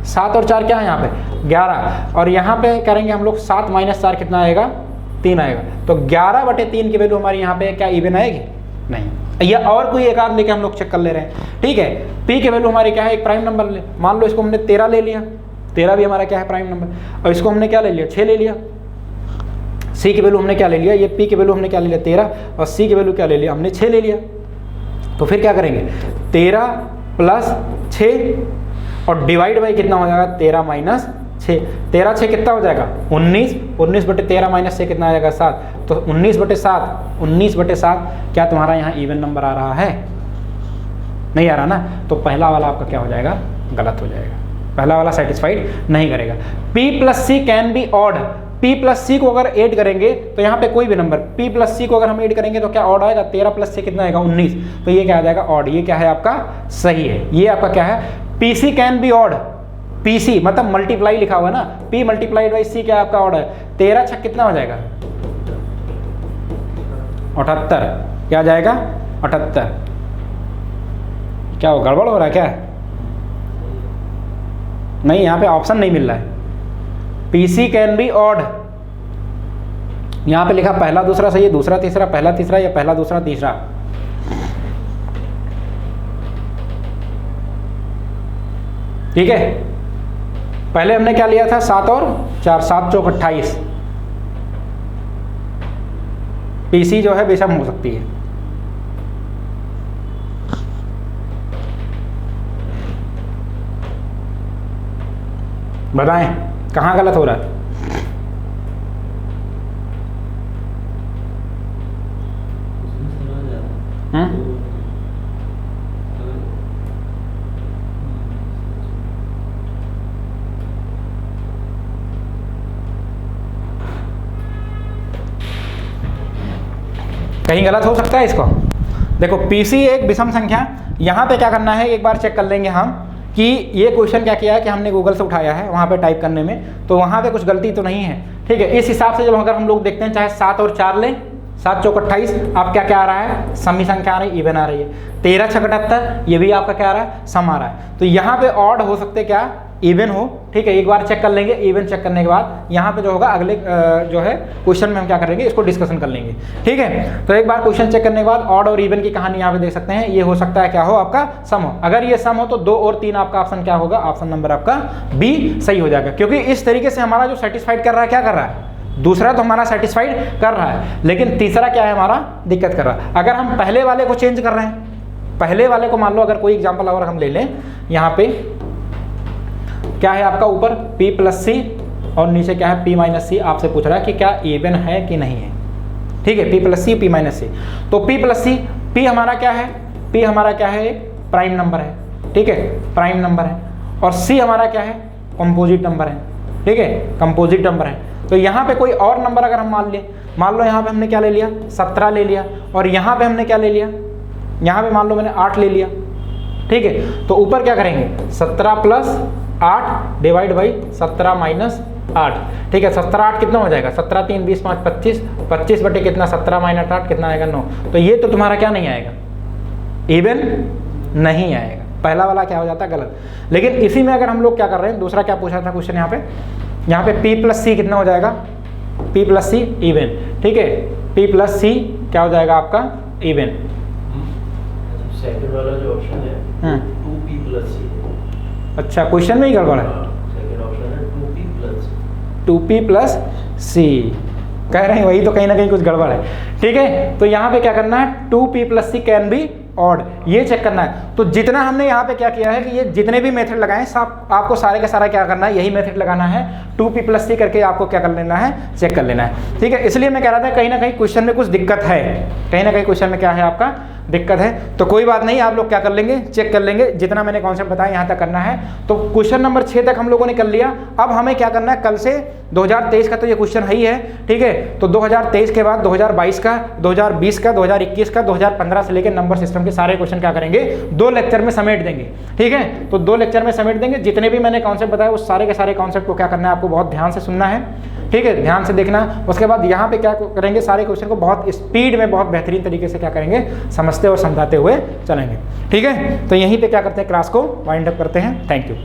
7 और 4 क्या है यहाँ पे 11, और यहाँ पे करेंगे हम लोग 7 माइनस 4 कितना आएगा 3 आएगा, तो 11/3 की वैल्यू हमारी यहाँ पे क्या इवन आएगी, नहीं, या और कोई एक आध लेके हम लोग चेक कर ले रहे हैं, ठीक है। P की वैल्यू हमारी क्या है, एक प्राइम नंबर ले, मान लो इसको हमने 13 ले लिया, 13 भी हमारा क्या है प्राइम नंबर, और इसको हमने क्या ले लिया 6 ले लिया, C की वैल्यू हमने क्या ले लिया, ये P की वैल्यू हमने क्या ले लिया 13, और C की वैल्यू क्या ले लिया हमने 6 ले लिया। तो फिर क्या करेंगे 13 प्लस 6 और डिवाइड बाई कितना हो जाएगा 13 माइनस 6, 13 6 कितना हो जाएगा 19, 19/13 माइनस 6 कितना आ जाएगा 7, तो 19/7, 19/7 क्या तुम्हारा यहाँ इवन नंबर आ रहा है, नहीं आ रहा ना, तो पहला वाला आपका क्या हो जाएगा, गलत हो जाएगा, पहला वाला सेटिस्फाइड नहीं करेगा। P plus C can be odd, P plus C को अगर ऐड करेंगे तो यहाँ पे कोई भी नंबर P प्लस C को अगर हम ऐड करेंगे तो क्या ऑड आएगा, 13 प्लस 6 कितना आएगा 19, तो ये क्या आ जाएगा ऑड, ये क्या है आपका सही है, ये आपका क्या है PC can be odd, PC मतलब मल्टीप्लाई लिखा हुआ है ना, P मल्टीप्लाइड बाई C क्या आपका ऑड है, 13 6 कितना हो जाएगा 78, क्या आ जाएगा 78, क्या हो गड़बड़ हो रहा है क्या, नहीं यहाँ पे ऑप्शन नहीं मिल रहा है, PC कैन बी ऑड, यहाँ पे लिखा पहला दूसरा सही है, दूसरा तीसरा, पहला तीसरा, या पहला दूसरा तीसरा, ठीक है। पहले हमने क्या लिया था 7 और 4, 7 चौक 28, PC जो है बेशक हो सकती है, बताएं कहाँ गलत हो रहा है, कहीं गलत हो सकता है इसको। देखो PC एक विषम संख्या, यहाँ पे क्या करना है एक बार चेक कर लेंगे हम कि ये क्वेश्चन क्या किया है कि हमने गूगल से उठाया है, वहाँ पे टाइप करने में तो वहाँ पे कुछ गलती तो नहीं है, ठीक है। इस हिसाब से जब अगर हम लोग देखते हैं, चाहे 7 और 4 लें, 7 चौक 28, आप क्या क्या आ रहा है, समी संख्या आ रही है, इवन आ रही है। 13 6 78, ये भी आपका क्या आ रहा है, सम आ रहा है। तो यहाँ पे ऑड हो सकते क्या, इवन हो, ठीक है। एक बार चेक कर लेंगे, इवन चेक करने के बाद यहाँ पे जो होगा अगले जो है क्वेश्चन में हम क्या करेंगे, इसको डिस्कशन कर लेंगे, ठीक है। तो एक बार क्वेश्चन चेक करने के बाद ऑड और इवन की कहानी यहाँ पे देख सकते हैं, ये हो सकता है क्या हो आपका सम हो। अगर ये सम हो तो 2 और 3 आपका ऑप्शन क्या होगा, ऑप्शन नंबर आपका बी सही हो जाएगा, क्योंकि इस तरीके से हमारा जो सेटिस्फाइड कर रहा है, क्या कर रहा है, दूसरा तो हमारा सेटिस्फाइड कर रहा है, लेकिन तीसरा क्या है हमारा दिक्कत कर रहा है। अगर हम पहले वाले को चेंज कर रहे हैं, पहले वाले को मान लो अगर कोई एग्जांपल और हम ले लें, यहाँ पे क्या है आपका ऊपर P प्लस C और नीचे क्या है P माइनस C, आपसे पूछ रहा है कि क्या इवन है कि नहीं है, ठीक है। P plus C P minus C, तो P प्लस C, P हमारा क्या है, P हमारा क्या है, प्राइम नंबर है, ठीक है, प्राइम नंबर है, और C हमारा क्या है, कंपोजिट नंबर है, ठीक है, कंपोजिट नंबर है। तो यहाँ पे कोई और नंबर अगर हम मान लो यहाँ पे हमने क्या ले लिया 17 ले लिया, और यहाँ पे हमने क्या ले लिया, यहाँ पे मान लो मैंने 8 ले लिया, ठीक है। तो ऊपर क्या करेंगे 17 प्लस 8 डिवाइड बाई 17 माइनस 8, ठीक है। 17 8 कितना हो जाएगा, 17 3 20 5 25, 25 बटे कितना 17 माइनस 8 कितना आएगा 9। तो ये तो तुम्हारा क्या नहीं आएगा, इवन नहीं आएगा, पहला वाला क्या हो जाता है गलत। लेकिन इसी में अगर हम लोग क्या कर रहे हैं, दूसरा क्या पूछा था क्वेश्चन यहाँ पे P प्लस सी कितना हो जाएगा, P प्लस सी इवन, ठीक है। P प्लस सी क्या हो जाएगा आपका इवन। सेकंड वाला जो ऑप्शन है 2P प्लस सी। अच्छा, क्वेश्चन में ही गड़बड़ है। सेकंड ऑप्शन है 2P प्लस 2P प्लस सी कह रहे हैं, वही तो कहीं ना कहीं कुछ गड़बड़ है, ठीक है। तो यहाँ पे क्या करना है, 2P plus C can be odd, ये चेक करना है। तो जितना हमने यहाँ पे क्या किया है कि ये जितने भी मेथड लगाए सब आपको सारे का सारा क्या करना है, यही मेथड लगाना है, 2P प्लस सी करके आपको क्या कर लेना है, चेक कर लेना है, ठीक है। इसलिए मैं कह रहा था कहीं ना कहीं क्वेश्चन में कुछ दिक्कत है, कहीं ना कहीं क्वेश्चन में क्या है आपका दिक्कत है। तो कोई बात नहीं, आप लोग क्या कर लेंगे, चेक कर लेंगे, जितना मैंने कॉन्सेप्ट बताया यहाँ तक करना है। तो क्वेश्चन नंबर 6 तक हम लोगों ने कर लिया। अब हमें क्या करना है, कल से 2023 का तो ये क्वेश्चन है ही है, ठीक है। तो 2023 के बाद 2022 का, 2020 का, 2021 का, 2015 से लेकर नंबर सिस्टम के सारे क्वेश्चन क्या करेंगे, 2 लेक्चर में समेट देंगे, ठीक है। तो 2 लेक्चर में समेट देंगे। जितने भी मैंने कॉन्सेप्ट बताया उस सारे के सारे कॉन्सेप्ट को क्या करना है, आपको बहुत ध्यान से सुनना है, ठीक है, ध्यान से देखना। उसके बाद यहाँ पे क्या करेंगे, सारे क्वेश्चन को बहुत स्पीड में, बहुत बेहतरीन तरीके से क्या करेंगे, समझते और समझाते हुए चलेंगे, ठीक है। तो यहीं पे क्या करते हैं, क्लास को वाइंड अप करते हैं। Thank you.